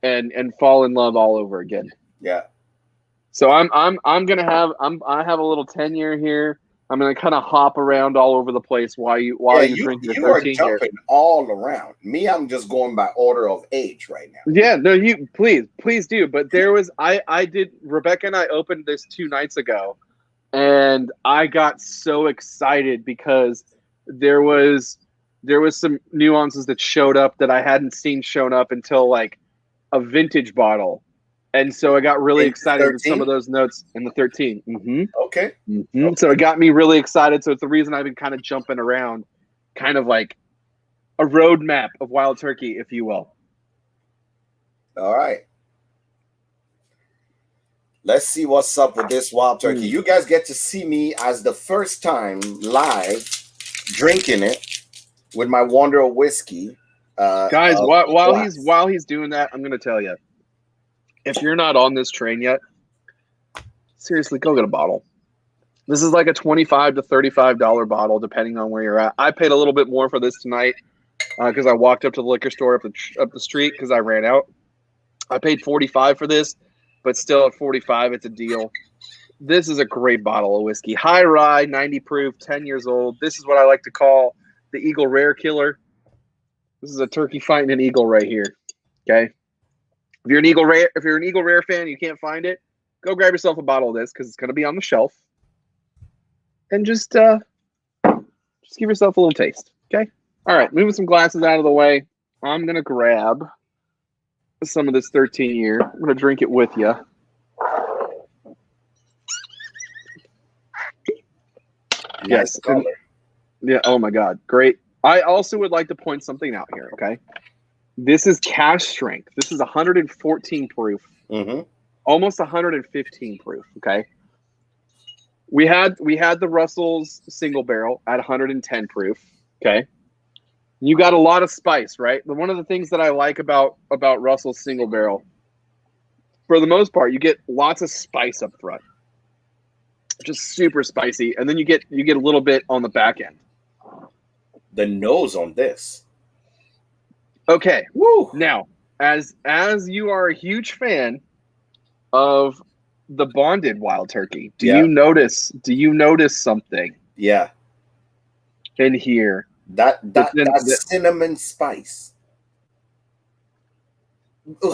and fall in love all over again. Yeah. So I have a little 10-year here. I'm going to kind of hop around all over the place while you drink your 13 year. You are jumping all around. Me, I'm just going by order of age right now. Yeah, no, you please do. But there was Rebecca and I opened this 2 nights ago, and I got so excited because there was some nuances that showed up that I hadn't seen shown up until like a vintage bottle. And so I got really excited with some of those notes in the 13. Mm-hmm. Okay. Mm-hmm. Okay. So it got me really excited. So it's the reason I've been kind of jumping around, kind of like a roadmap of Wild Turkey, if you will. All right. Let's see what's up with this Wild Turkey. You guys get to see me as the first time live drinking it with my Wonder Whiskey. Guys, while he's doing that, I'm going to tell you. If you're not on this train yet, seriously, go get a bottle. This is like a $25 to $35 bottle, depending on where you're at. I paid a little bit more for this tonight because I walked up to the liquor store up the street because I ran out. I paid $45 for this, but still at $45, it's a deal. This is a great bottle of whiskey. High rye, 90 proof, 10 years old. This is what I like to call the Eagle Rare Killer. This is a turkey fighting an eagle right here. Okay. If you're an Eagle Rare fan, you can't find it, go grab yourself a bottle of this because it's going to be on the shelf, and just give yourself a little taste. Okay. All right. Moving some glasses out of the way. I'm going to grab some of this 13 year. I'm going to drink it with you. Yes. Yeah. Oh my God. Great. I also would like to point something out here. Okay. This is cash strength. This is 114 proof, almost 115 proof. Okay. We had the Russell's single barrel at 110 proof. Okay. You got a lot of spice, right? But one of the things that I like about Russell's single barrel, for the most part, you get lots of spice up front, just super spicy, and then you get a little bit on the back end. The nose on this. Okay. Woo. Now, as you are a huge fan of the bonded Wild Turkey, do you notice something? Yeah. In here. That cinnamon spice.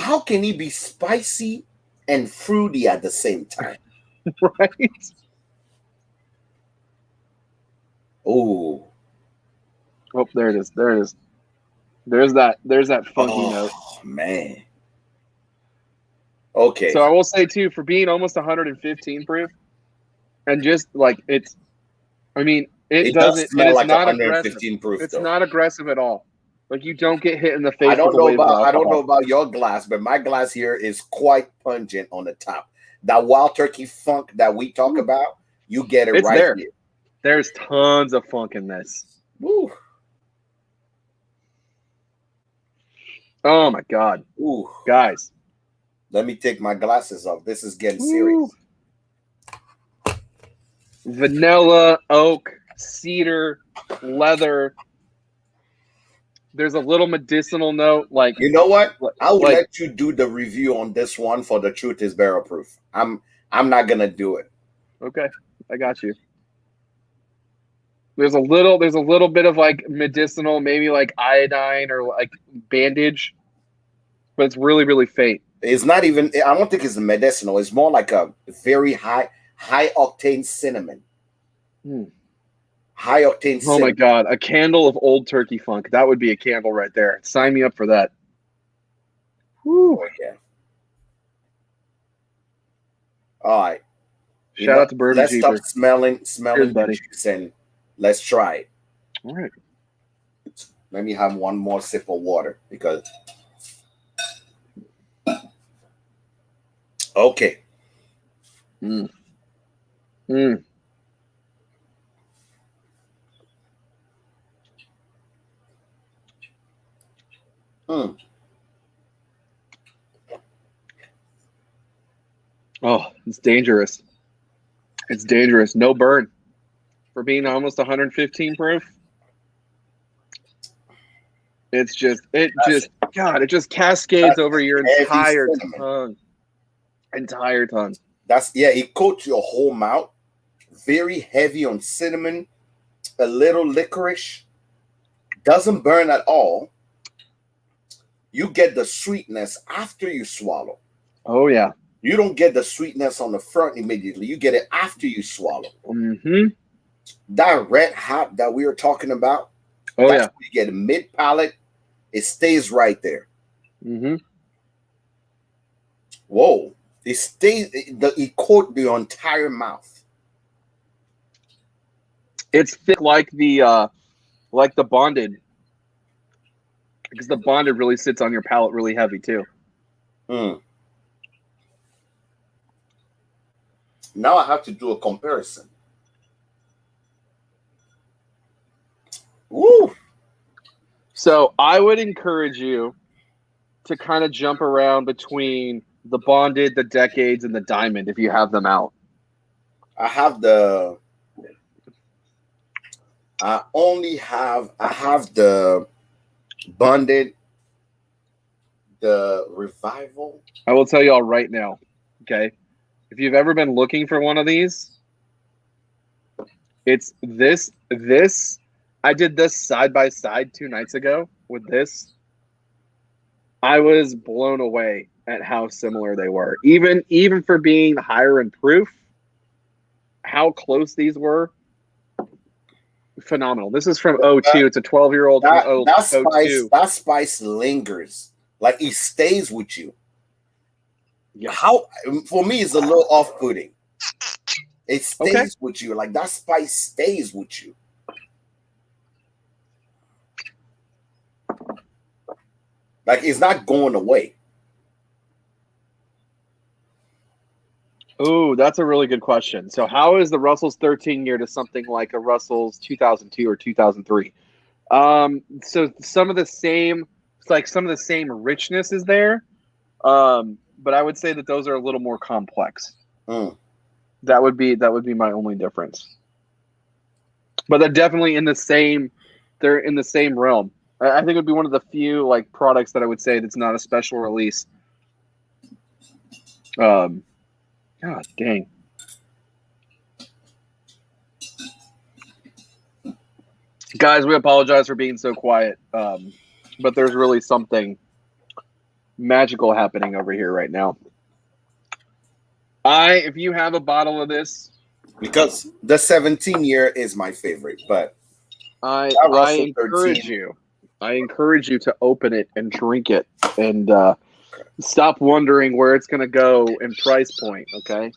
How can he be spicy and fruity at the same time? Right. Oh, there it is. There it is. There's that funky note. Oh, man. Okay. So I will say, too, for being almost 115 proof, and just like it doesn't smell like 115 proof. It's not aggressive at all. Like, you don't get hit in the face. I don't know about your glass, but my glass here is quite pungent on the top. That Wild Turkey funk that we talk about, you get it right here. There's tons of funk in this. Woo. Oh my God. Ooh. Guys. Let me take my glasses off. This is getting serious. Vanilla, oak, cedar, leather. There's a little medicinal note. Like, you know what? I will let you do the review on this one for the Truth is Barrel Proof. I'm not gonna do it. Okay, I got you. There's a little bit of like medicinal, maybe like iodine or like bandage, but it's really, really faint. It's not even. I don't think it's medicinal. It's more like a very high octane cinnamon. High octane. Oh my God, a candle of Old Turkey Funk. That would be a candle right there. Sign me up for that. Woo. Oh, yeah. All right. Shout out to Bourbon. Let's stop smelling Cheers, buddy. Juice and let's try it. All right. Let me have one more sip of water because. Okay. Mm. Oh, it's dangerous. It's dangerous. No burn for being almost 115 proof. It's just, it just cascades over your entire tongue. Entire tongue. It coats your whole mouth. Very heavy on cinnamon, a little licorice. Doesn't burn at all. You get the sweetness after you swallow. Oh, yeah. You don't get the sweetness on the front immediately. You get it after you swallow. Mm-hmm. That red hot that we were talking about, you get a mid palate. It stays right there. Mm-hmm. Whoa. It stays, it coat the entire mouth. It's thick like the Bonded. Because the Bonded really sits on your palate really heavy too. Now I have to do a comparison. Woo! So I would encourage you to kind of jump around between the Bonded, the Decades, and the Diamond if you have them out. I have the Bonded, the Revival. I will tell y'all right now, okay? If you've ever been looking for one of these, it's this. I did this side by side 2 nights ago with this. I was blown away at how similar they were. Even for being higher in proof, how close these were. Phenomenal. This is from 02. It's a 12-year-old from 02. That spice lingers. Like it stays with you. Yeah. For me, it's a little off-putting. It stays with you. Like that spice stays with you. Like it's not going away. Oh, that's a really good question. So how is the Russell's 13 year to something like a Russell's 2002 or 2003? So some of the same richness is there. But I would say that those are a little more complex. That would be my only difference. But they're definitely in the same realm. I think it would be one of the few like products that I would say that's not a special release. God dang. Guys, we apologize for being so quiet. But there's really something magical happening over here right now. If you have a bottle of this, because the 17 year is my favorite, but I encourage you to open it and drink it and stop wondering where it's going to go in price point. Okay,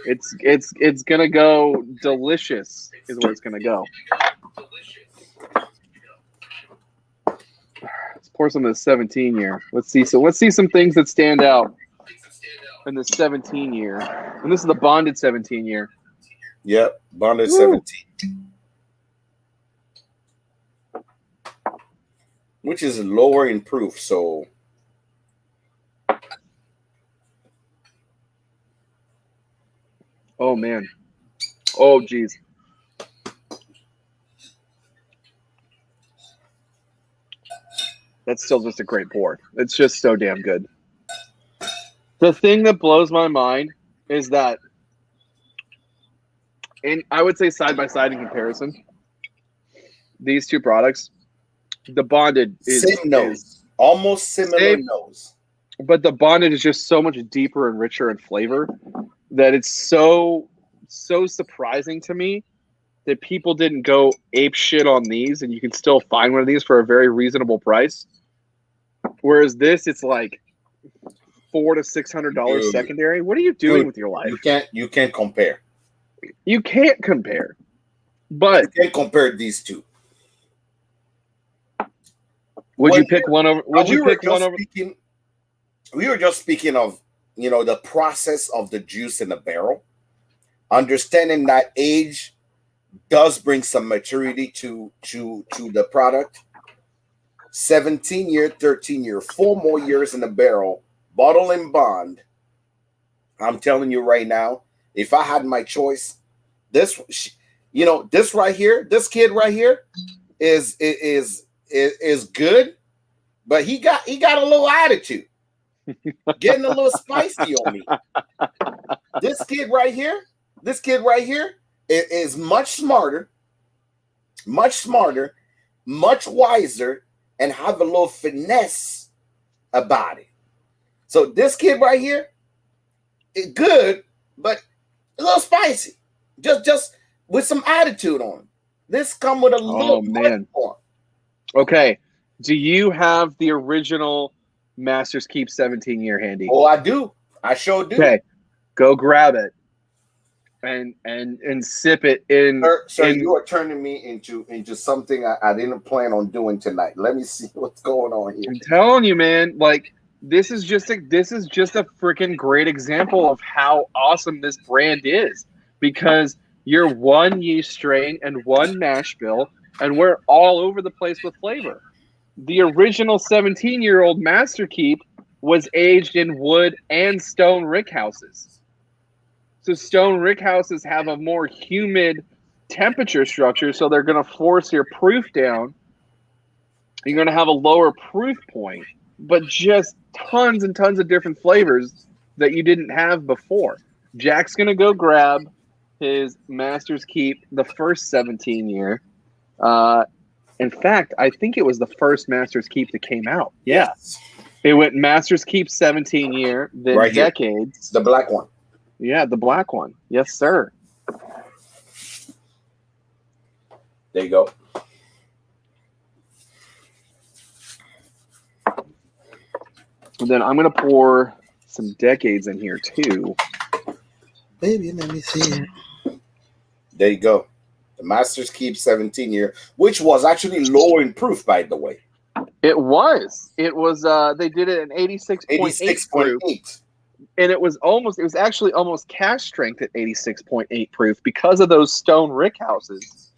it's going to go delicious is where it's going to go. Let's pour some of the 17 year. Let's see some things that stand out in the 17 year. And this is the Bonded 17 year. Yep, Bonded 17. Which is lower in proof, so oh man. Oh geez. That's still just a great pour. It's just so damn good. The thing that blows my mind is that, and I would say side by side in comparison, these two products, the bonded is same nose, almost similar nose, but the bonded is just so much deeper and richer in flavor that it's so surprising to me that people didn't go ape shit on these, and you can still find one of these for a very reasonable price. Whereas this, it's like $400 to $600 secondary. What are you doing with your life? You can't compare. You can't compare. But you can't compare these two. Would you pick one over? Would you pick one over? We were just speaking of, the process of the juice in the barrel, understanding that age does bring some maturity to the product. 17-year, 13-year, 4 more years in the barrel, bottle and bond. I'm telling you right now, if I had my choice, this right here, this kid right here is good, but he got a little attitude, getting a little spicy on me. This kid right here is much smarter, much wiser, and have a little finesse about it. So this kid right here is good, but a little spicy, just with some attitude on him. This come with a little man. Okay, do you have the original Master's Keep 17-year handy? Oh, I do. I sure do. Okay, go grab it and sip it in. Sir, you are turning me into something I didn't plan on doing tonight. Let me see what's going on here. I'm telling you, man, like this is just a freaking great example of how awesome this brand is, because you're one yeast strain and one mash bill, and we're all over the place with flavor. The original 17-year-old Master Keep was aged in wood and stone rickhouses. So stone rickhouses have a more humid temperature structure, so they're going to force your proof down. You're going to have a lower proof point, but just tons and tons of different flavors that you didn't have before. Jack's going to go grab his Master's Keep, the first 17-year. In fact, I think it was the first Master's Keep that came out. Yeah. Yes. It went Master's Keep 17-year, then right Decades. The black one. Yeah, the black one. Yes, sir. There you go. And then I'm going to pour some Decades in here, too. Baby, let me see. There you go. The Master's Keep 17-year, which was actually lower in proof, by the way. It was. It was. They did it in 86.8 proof. And it was actually almost cask strength at 86.8 proof because of those stone rickhouses.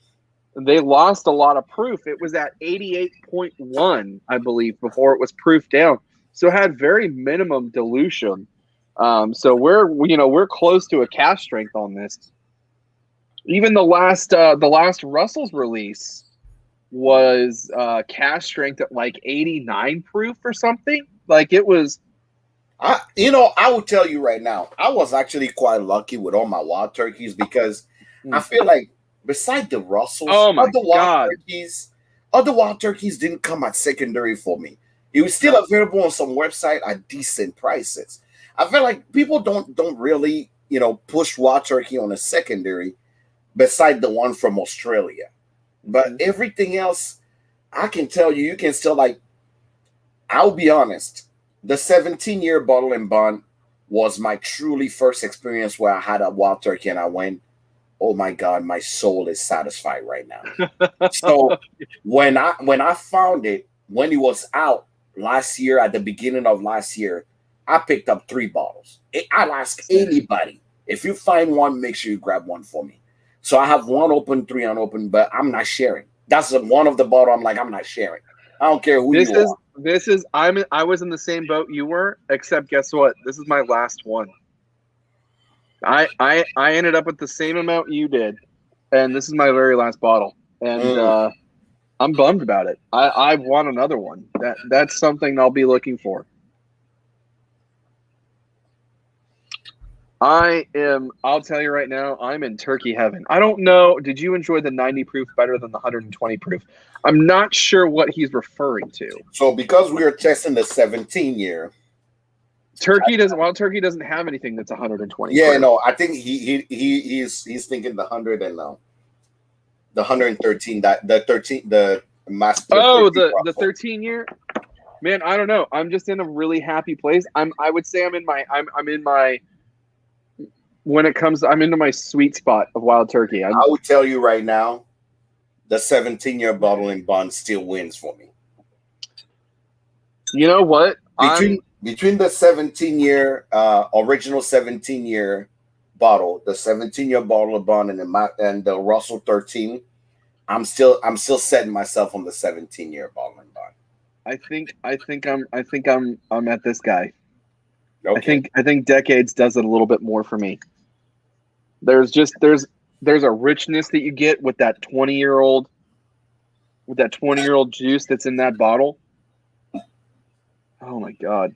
They lost a lot of proof. It was at 88.1, I believe, before it was proofed down. So it had very minimum dilution. So we're close to a cask strength on this. Even the last Russell's release was cask strength at like 89 proof or something. Like it was. I will tell you right now, I was actually quite lucky with all my wild turkeys because I feel like beside the Russells, other wild turkeys didn't come at secondary for me. It was still available on some website at decent prices. I feel like people don't really, push wild turkey on a secondary beside the one from Australia. But everything else, I can tell you can still I'll be honest. The 17-year bottle and bond was my truly first experience where I had a wild turkey and I went, oh my God, my soul is satisfied right now. So when I found it, when it was out last year, at the beginning of last year, I picked up 3 bottles. I'll ask anybody, if you find one, make sure you grab one for me. So I have 1 open, 3 unopened, but I'm not sharing. That's one of the bottle I'm not sharing. I don't care who you are. I was in the same boat you were, except guess what? This is my last one. I ended up with the same amount you did, and this is my very last bottle. And I'm bummed about it. I want another one. That's something I'll be looking for. I'll tell you right now, I'm in turkey heaven. I don't know. Did you enjoy the 90 proof better than the 120 proof? I'm not sure what he's referring to. So because we are testing the 17-year, Wild Turkey doesn't have anything that's 120. Yeah, proof. no, I think he's thinking the 100 and the 113 the master. Oh, the 13-year. Man, I don't know. I'm just in a really happy place. I would say I'm in my when it comes, I'm into my sweet spot of Wild Turkey. I would tell you right now, the 17-year bottle and bond still wins for me. You know what? Between the 17-year original 17-year bottle, the 17-year bottle of bond, and the Russell 13, I'm still setting myself on the 17-year bottle and bond. I think I'm at this guy. Okay. I think Decades does it a little bit more for me. There's a richness that you get with that 20-year-old juice that's in that bottle. Oh my God.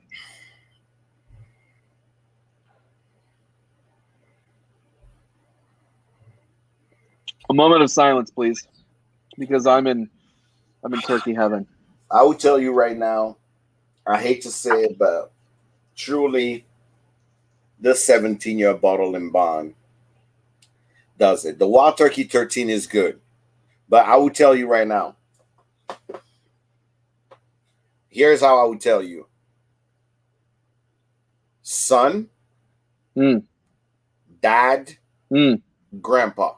A moment of silence, please, because I'm in turkey heaven. I will tell you right now, I hate to say it, but truly, the 17-year bottle and bond does it. The Wild Turkey 13 is good, but I will tell you right now. Here's how I would tell you. Son, dad, grandpa.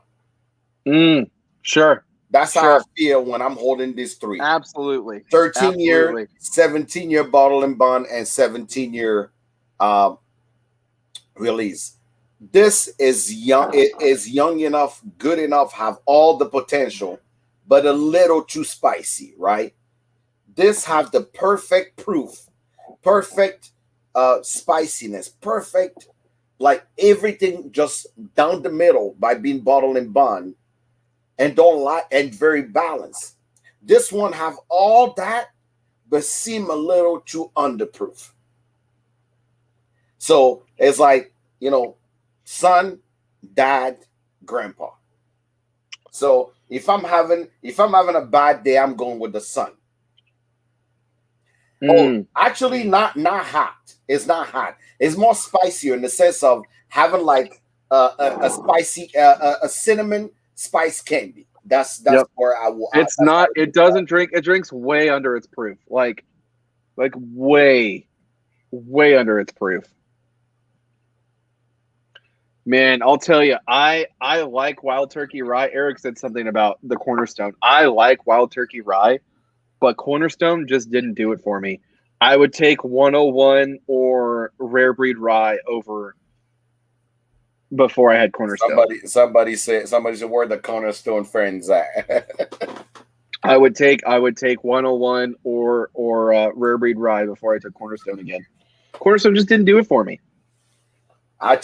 Sure. That's how I feel when I'm holding these three. Absolutely. 13-year, 17-year bottle and bond, and 17-year release. This is young. It is young enough, good enough, have all the potential, but a little too spicy, right? This have the perfect proof, perfect spiciness, perfect, like everything just down the middle by being bottle and bond, and very balanced. This one have all that, but seem a little too underproof. So it's like, son, dad, grandpa. So if I'm having a bad day, I'm going with the son. Oh, actually not hot. It's not hot. It's more spicier in the sense of having like a spicy a cinnamon spice candy. That's where I will. It's not. It doesn't drink. It drinks way under its proof. Like way under its proof. Man, I'll tell you, I like Wild Turkey Rye. Eric said something about the Cornerstone. I like Wild Turkey Rye, but Cornerstone just didn't do it for me. I would take 101 or Rare Breed Rye over before I had Cornerstone. Somebody said where the Cornerstone friends at. I would take 101 or Rare Breed Rye before I took Cornerstone again. Cornerstone just didn't do it for me. You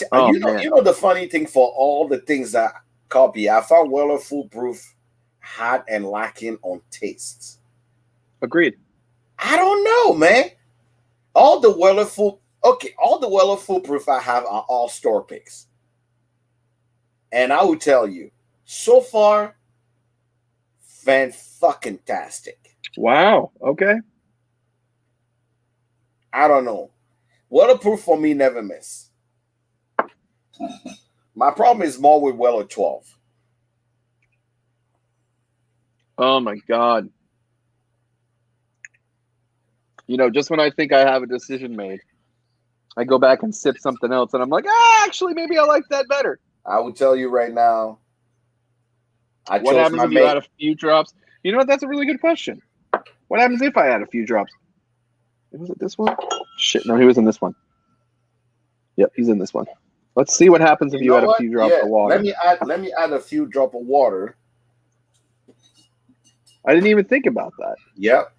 know the funny thing, for all the things that copy, I found Weller Foolproof hot and lacking on tastes. Agreed. I don't know, man. All the Weller Foolproof I have are all store picks. And I will tell you, so far, fan-fucking-tastic. Wow. Okay. I don't know. Weatherproof for me never miss. My problem is more with Weller 12. Oh my God. Just when I think I have a decision made, I go back and sip something else, and I'm like, actually, maybe I like that better. I will tell you right now. What happens if you add a few drops? You know what? That's a really good question. What happens if I add a few drops? Was it this one? Shit, no, he was in this one. Yep, he's in this one. Let's see what happens if you add a few drops of water. Let me add a few drops of water. I didn't even think about that. Yep.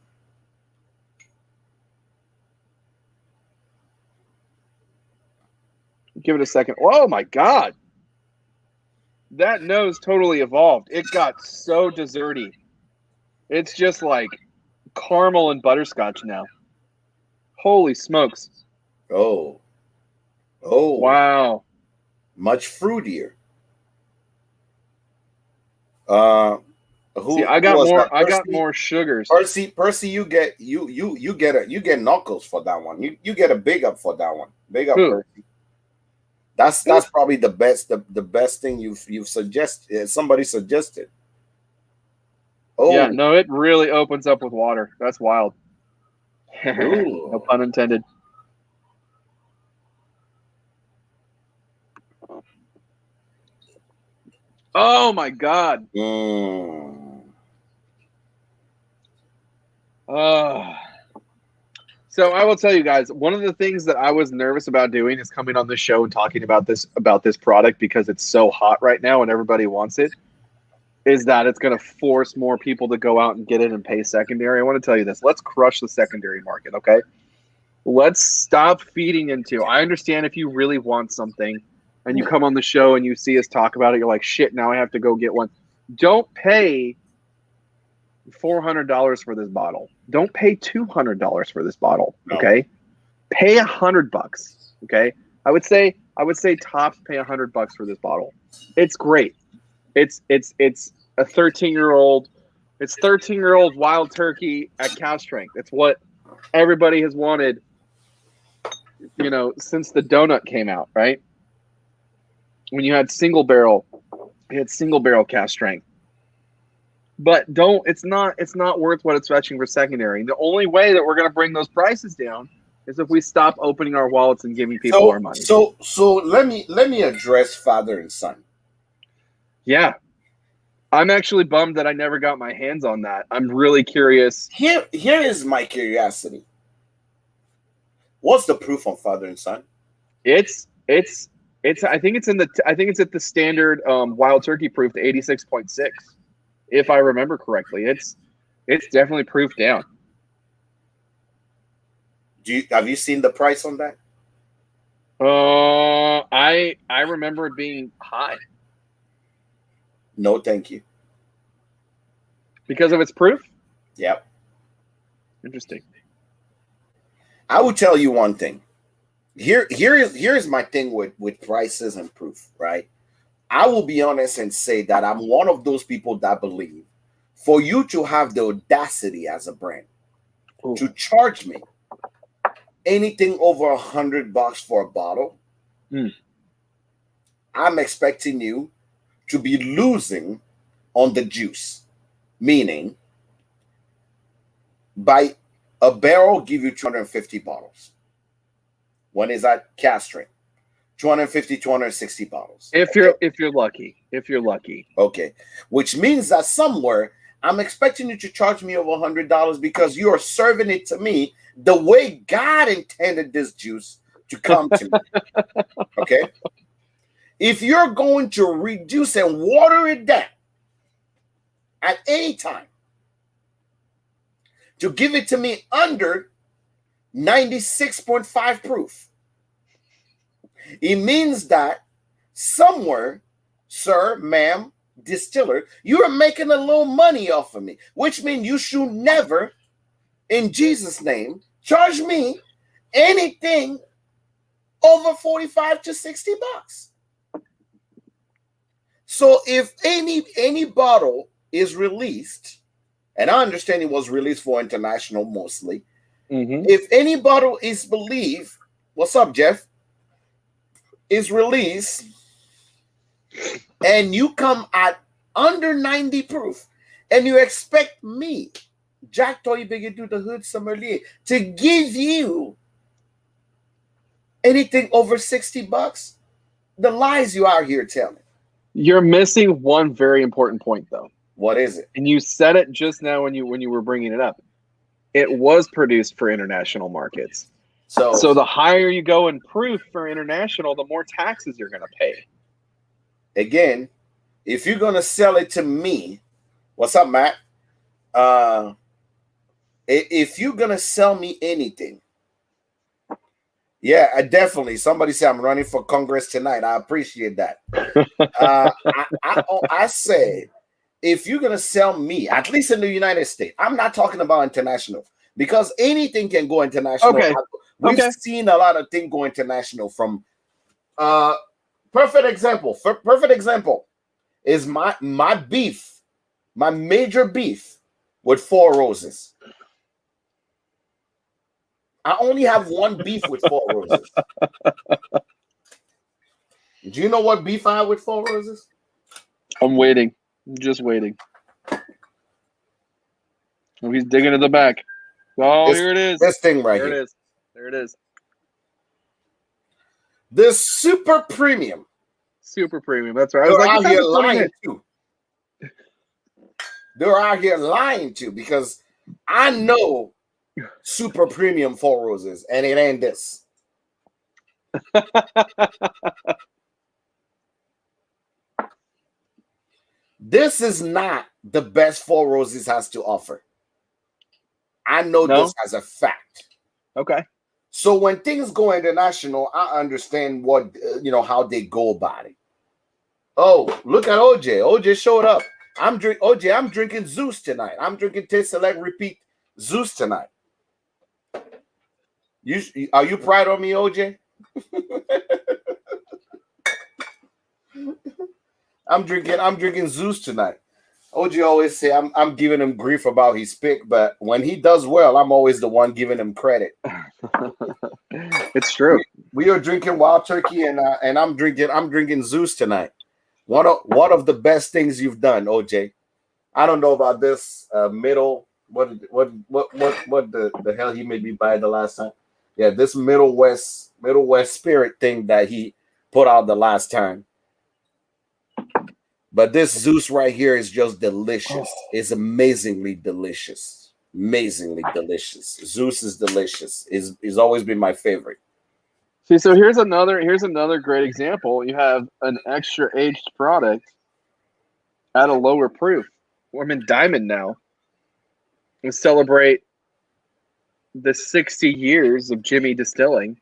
Give it a second. Oh my God. That nose totally evolved. It got so desserty. It's just like caramel and butterscotch now. Holy smokes. Oh. Wow. much fruitier. See, I got more. I got more sugars. Percy, you get knuckles for that one. You get a big up for that one. Big up, Percy. That's probably the best thing you've suggested. Somebody suggested. Oh yeah, no, it really opens up with water. That's wild. No pun intended. Oh my God. So I will tell you guys, one of the things that I was nervous about doing is coming on this show and talking about this product because it's so hot right now and everybody wants it, is that it's going to force more people to go out and get it and pay secondary. I want to tell you this. Let's crush the secondary market, okay? Let's stop feeding into. I understand if you really want something and you come on the show and you see us talk about it, you're like, shit, now I have to go get one. Don't pay $400 for this bottle. Don't pay $200 for this bottle. Okay, pay $100. Okay, I would say tops pay $100 for this bottle. It's great. It's a 13-year-old. It's 13-year-old wild turkey at cow strength. It's what everybody has wanted, you know, since the donut came out, right? When you had single barrel cast strength. But it's not worth what it's fetching for secondary. The only way that we're going to bring those prices down is if we stop opening our wallets and giving people our money. So let me address father and son. Yeah. I'm actually bummed that I never got my hands on that. I'm really curious. Here is my curiosity. What's the proof on father and son? It's I think it's at the standard wild turkey proof to 86.6. If I remember correctly, it's definitely proof down. Have you seen the price on that? I remember it being high. No, thank you. Because of its proof? Yep. Interesting. I will tell you one thing. Here's my thing with prices and proof, right? I will be honest and say that I'm one of those people that believe for you to have the audacity as a brand to charge me anything over $100 for a bottle, I'm expecting you to be losing on the juice. Meaning, by a barrel, give you 250 bottles. When is that cast strength? 250, 260 bottles. If you're lucky. Okay. Which means that somewhere I'm expecting you to charge me over $100 because you are serving it to me the way God intended this juice to come to me. Okay. If you're going to reduce and water it down at any time to give it to me under 96.5 proof, it means that somewhere, sir, ma'am, distiller, you are making a little money off of me, which means you should never, in Jesus' name, charge me anything over 45 to 60 bucks. So if any bottle is released, and I understand it was released for international mostly, if any bottle is believed, what's up, Jeff? Is released and you come at under 90 proof and you expect me, Jack Toy Biggie the Hood Sommelier, to give you anything over 60 bucks, the lies you out here telling. You're missing one very important point though. What is it? And you said it just now when you were bringing it up. It was produced for international markets. So the higher you go in proof for international, the more taxes you're going to pay. Again, if you're going to sell it to me, what's up, Matt? If you're going to sell me anything, yeah, I definitely. Somebody said I'm running for Congress tonight. I appreciate that. I said, if you're going to sell me, at least in the United States, I'm not talking about international because anything can go international. Okay. We've seen a lot of things go international from Perfect example. Perfect example is my beef, my major beef with Four Roses. I only have one beef with Four Roses. Do you know what beef I have with Four Roses? I'm waiting. Just waiting. Oh, he's digging in the back. Oh, here it is. This thing right here. There it is. There it is. This super premium. Super premium. That's right. I was like, out here lying too. They're out here lying too, because I know super premium Four Roses, and it ain't this. This is not the best Four Roses has to offer. I know this as a fact. Okay. So when things go international, I understand what how they go about it. Oh, look at OJ. OJ showed up. I'm drinking Zeus tonight. I'm drinking Taste Select Repeat Zeus tonight. Are you proud of me, OJ? I'm drinking Zeus tonight. OJ always say I'm giving him grief about his pick, but when he does well, I'm always the one giving him credit. It's true. We are drinking Wild Turkey, and I'm drinking Zeus tonight. One of the best things you've done, OJ. I don't know about this middle. What the hell he made me buy the last time? Yeah, this Middle West Spirit thing that he put out the last time. But this Zeus right here is just delicious. It's amazingly delicious. Amazingly delicious. Zeus is delicious. Is always been my favorite. See, so here's another great example. You have an extra aged product at a lower proof. I'm in Diamond now. We celebrate the 60 years of Jimmy distilling.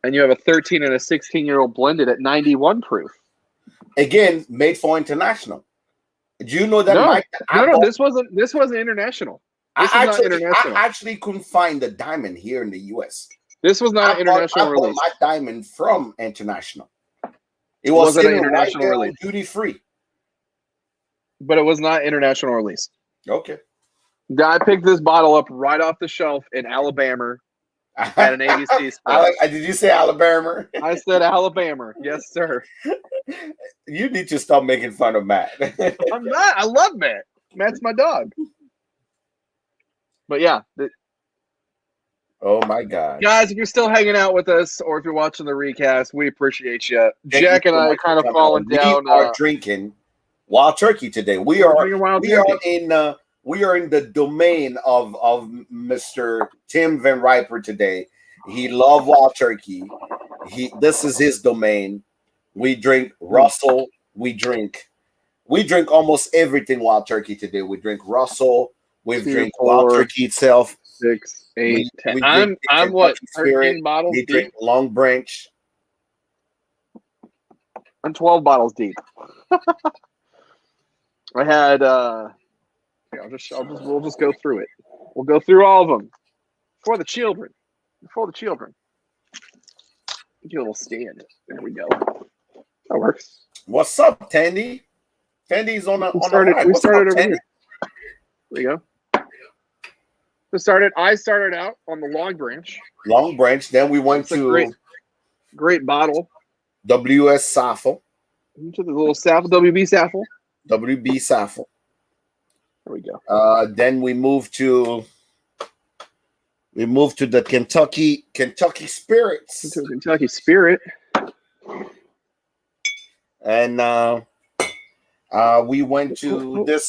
And you have a 13 and a 16-year-old blended at 91 proof. Again, made for international. Do you know that? No, this wasn't international. I actually couldn't find the Diamond here in the U.S. This was not an international release. I bought my Diamond from international. It wasn't an international release. Duty free. But it was not international release. Okay. I picked this bottle up right off the shelf in Alabama at an ABC store. Did you say Alabama? I said Alabama. Yes, sir. You need to stop making fun of Matt. I'm not. I love Matt. Matt's my dog. But yeah. Oh my God. Guys, if you're still hanging out with us or if you're watching the recast, we appreciate you. Jack and I are kind of falling down. We are drinking Wild Turkey today. We are in the domain of Mr. Tim Van Riper today. He loves Wild Turkey. This is his domain. We drink Russell. We drink almost everything Wild Turkey today. We drink Russell. We drink Wild Turkey itself. 6, 8, 10. I'm what? 13 bottles we deep. Drink Long Branch. I'm 12 bottles deep. I had we'll just go through it. We'll go through all of them for the children. Get a little stand. There we go. That works. What's up, Tandy? Tandy's on the We started over here. There you go. I started out on the Long Branch. Long Branch. Then we went to great bottle. WS Saffel. Into the little Saffel, WB Saffel. WB Saffel. There we go. Then we moved to the Kentucky Spirits. Into Kentucky Spirit. And we went to this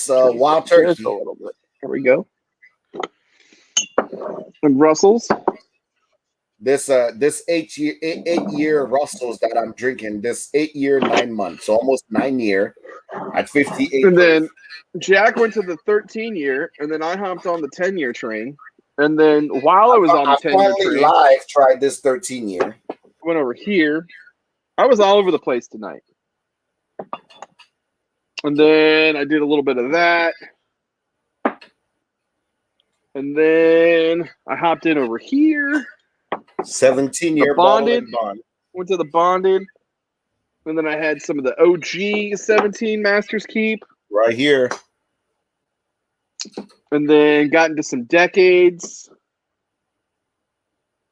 Wild Turkey. A little bit. There we go. And Russell's. This 8 year Russells that I'm drinking. This 8 year 9 months, so almost 9 year at 58. And then Jack went to the 13 year, and then I hopped on the 10 year train. And then while I was on the 10 year train, live tried this 13 year. Went over here. I was all over the place tonight. And then I did a little bit of that. And then I hopped in over here. 17-year bonded bond. Went to the bonded, and then I had some of the OG 17 Masters Keep right here, and then got into some decades,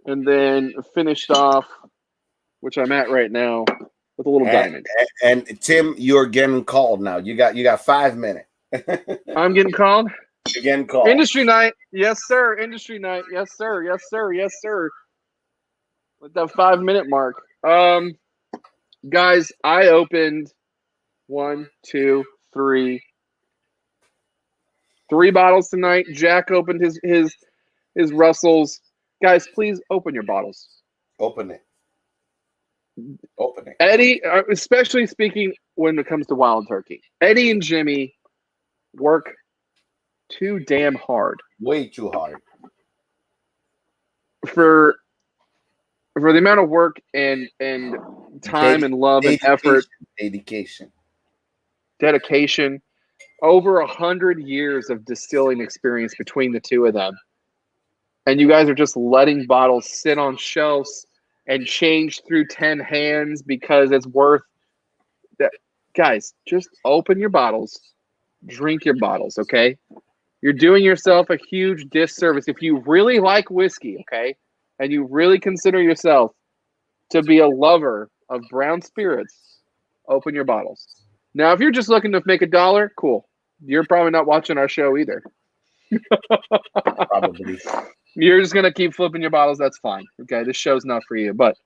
and then finished off, which I'm at right now, with a little diamond. And Tim, you're getting called now. You got 5 minutes. I'm getting called. You're getting called. Industry night, yes sir. Industry night, yes sir. Yes sir. Yes sir. With that 5-minute mark. Guys, I opened 1, 2, 3 bottles tonight. Jack opened his Russells. Guys, please open your bottles. Open it. Eddie, especially speaking when it comes to Wild Turkey, Eddie and Jimmy work too damn hard. Way too hard. For the amount of work and time and love and effort. Dedication. Over 100 years of distilling experience between the two of them. And you guys are just letting bottles sit on shelves and change through 10 hands because it's worth that. Guys, just open your bottles, drink your bottles, okay? You're doing yourself a huge disservice. If you really like whiskey, okay, and you really consider yourself to be a lover of brown spirits, open your bottles. Now, if you're just looking to make $1, cool. You're probably not watching our show either. Probably. You're just going to keep flipping your bottles. That's fine. Okay, this show's not for you. But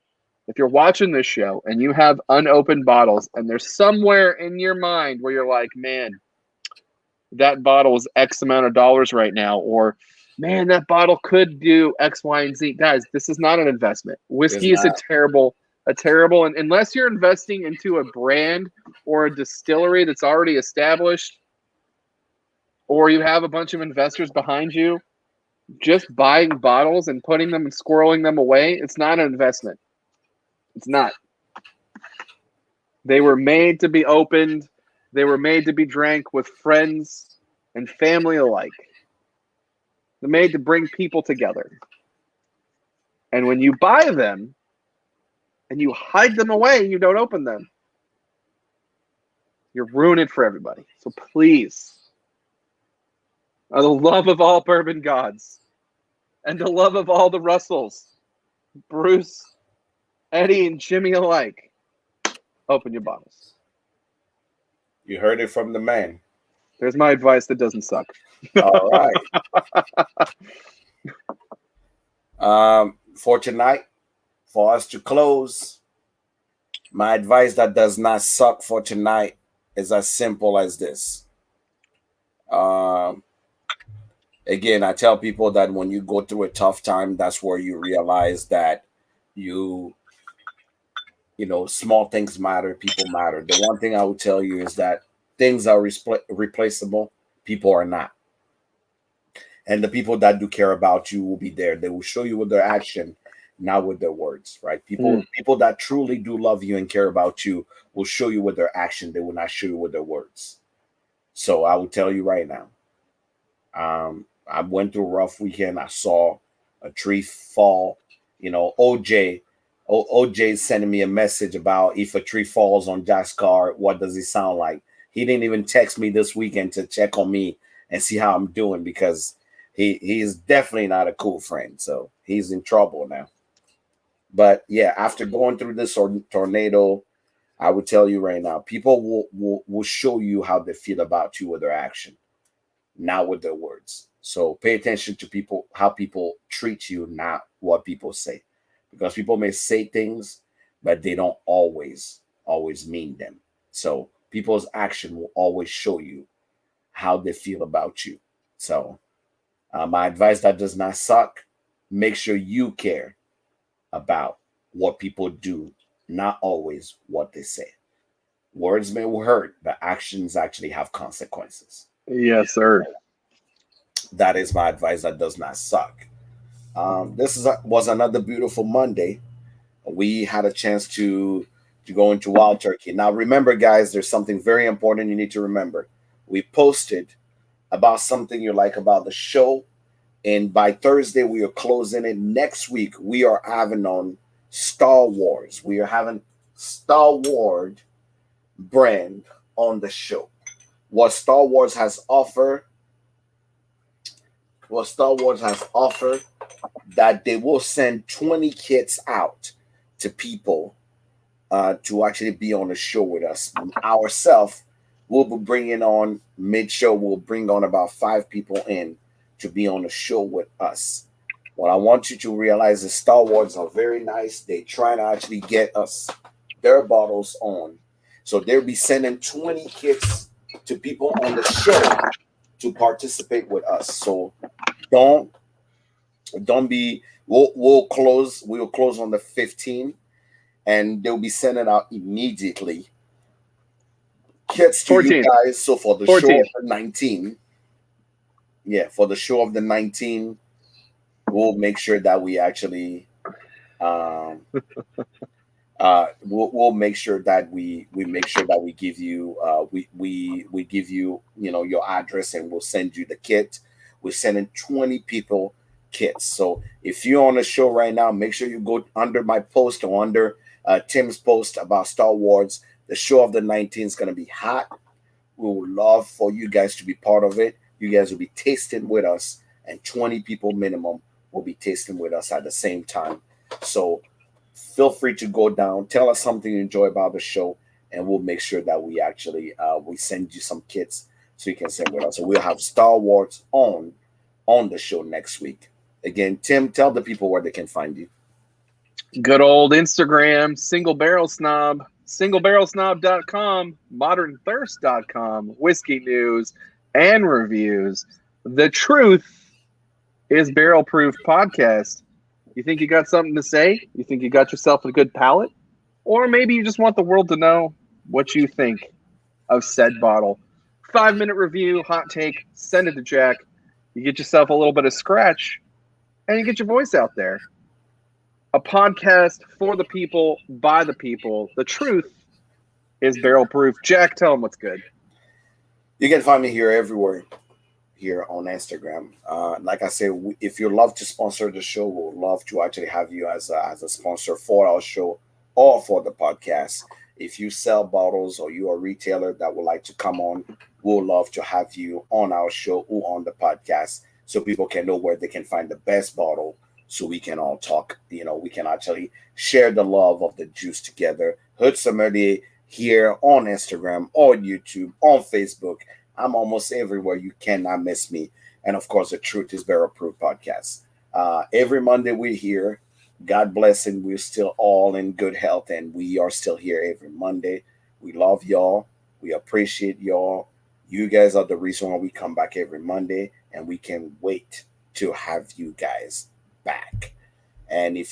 if you're watching this show and you have unopened bottles and there's somewhere in your mind where you're like, man, that bottle is X amount of dollars right now, or man, that bottle could do X, Y, and Z. Guys, this is not an investment. Whiskey is a terrible, and unless you're investing into a brand or a distillery that's already established, or you have a bunch of investors behind you, just buying bottles and putting them and squirreling them away, it's not an investment. It's not. They were made to be opened. They were made to be drank with friends and family alike. They're made to bring people together. And when you buy them and you hide them away and you don't open them, you're ruining it for everybody. So please, out of the love of all bourbon gods and the love of all the Russells, Bruce, Eddie, and Jimmy alike, open your bottles. You heard it from the man. There's my advice that doesn't suck. All right. For tonight, for us to close, my advice that does not suck for tonight is as simple as this. Again, I tell people that when you go through a tough time, that's where you realize that you know, small things matter, people matter. The one thing I would tell you is that things are replaceable, people are not. And the people that do care about you will be there. They will show you with their action, not with their words, right? People that truly do love you and care about you will show you with their action. They will not show you with their words. So I will tell you right now, I went through a rough weekend. I saw a tree fall. You know, OJ sending me a message about if a tree falls on Jack's car, what does it sound like? He didn't even text me this weekend to check on me and see how I'm doing, because he is definitely not a cool friend. So he's in trouble now. But yeah, after going through this tornado, I would tell you right now, people will show you how they feel about you with their action, not with their words. So pay attention to people, how people treat you, not what people say. Because people may say things, but they don't always mean them. So people's action will always show you how they feel about you. So my advice that does not suck, make sure you care about what people do, not always what they say. Words may hurt, but actions actually have consequences. Yes, sir. That is my advice that does not suck. This was another beautiful Monday. We had a chance to go into Wild Turkey. Now, remember, guys, there's something very important you need to remember. We posted about something you like about the show And by Thursday, we are closing it. Next week, we are having on Star Wars. We are having Star Wars brand on the show. What Star Wars has offered, that they will send 20 kits out to people to actually be on the show with us. Ourselves, we'll be bringing on mid-show. We'll bring on about 5 people in to be on the show with us. What I want you to realize is Star Wars are very nice. They try to actually get us their bottles on. So they'll be sending 20 kits to people on the show to participate with us. So don't be. We'll close on the 15th, and they'll be sending out immediately kits to 14. You guys. So for the 14. Show of the 19th, for the show of the 19th, we'll make sure that we actually we'll make sure that we give you we give you your address, and we'll send you the kit. We're sending 20 people kits. So if you're on the show right now, make sure you go under my post or under Tim's post about Star Wars. The show of the 19th is going to be hot. We would love for you guys to be part of it. You guys will be tasting with us, and 20 people minimum will be tasting with us at the same time. So feel free to go down, tell us something you enjoy about the show, and we'll make sure that we actually we send you some kits so you can send with us. So we'll have Star Wars on the show next week. Again, Tim, tell the people where they can find you. Good old Instagram, Single Barrel Snob, singlebarrelsnob.com, modernthirst.com, whiskey news and reviews. The Truth is Barrel Proof Podcast. You think you got something to say? You think you got yourself a good palate? Or maybe you just want the world to know what you think of said bottle. 5-minute review, hot take, send it to Jack. You get yourself a little bit of scratch, and you get your voice out there. A podcast for the people, by the people. The Truth is Barrel Proof. Jack, tell them what's good. You can find me here everywhere. Here on Instagram. Like I said, if you love to sponsor the show, we'll love to actually have you as a sponsor for our show or for the podcast. If you sell bottles or you're a retailer that would like to come on, we'll love to have you on our show or on the podcast so people can know where they can find the best bottle, so we can all talk. We can actually share the love of the juice together. Hood Sommelier here on Instagram, on YouTube, on Facebook. I'm almost everywhere. You cannot miss me. And of course, the Truth is Barrel Proof Podcast. Every Monday we're here. God bless, and we're still all in good health, and we are still here every Monday. We love y'all. We appreciate y'all. You guys are the reason why we come back every Monday, and we can wait to have you guys back. And if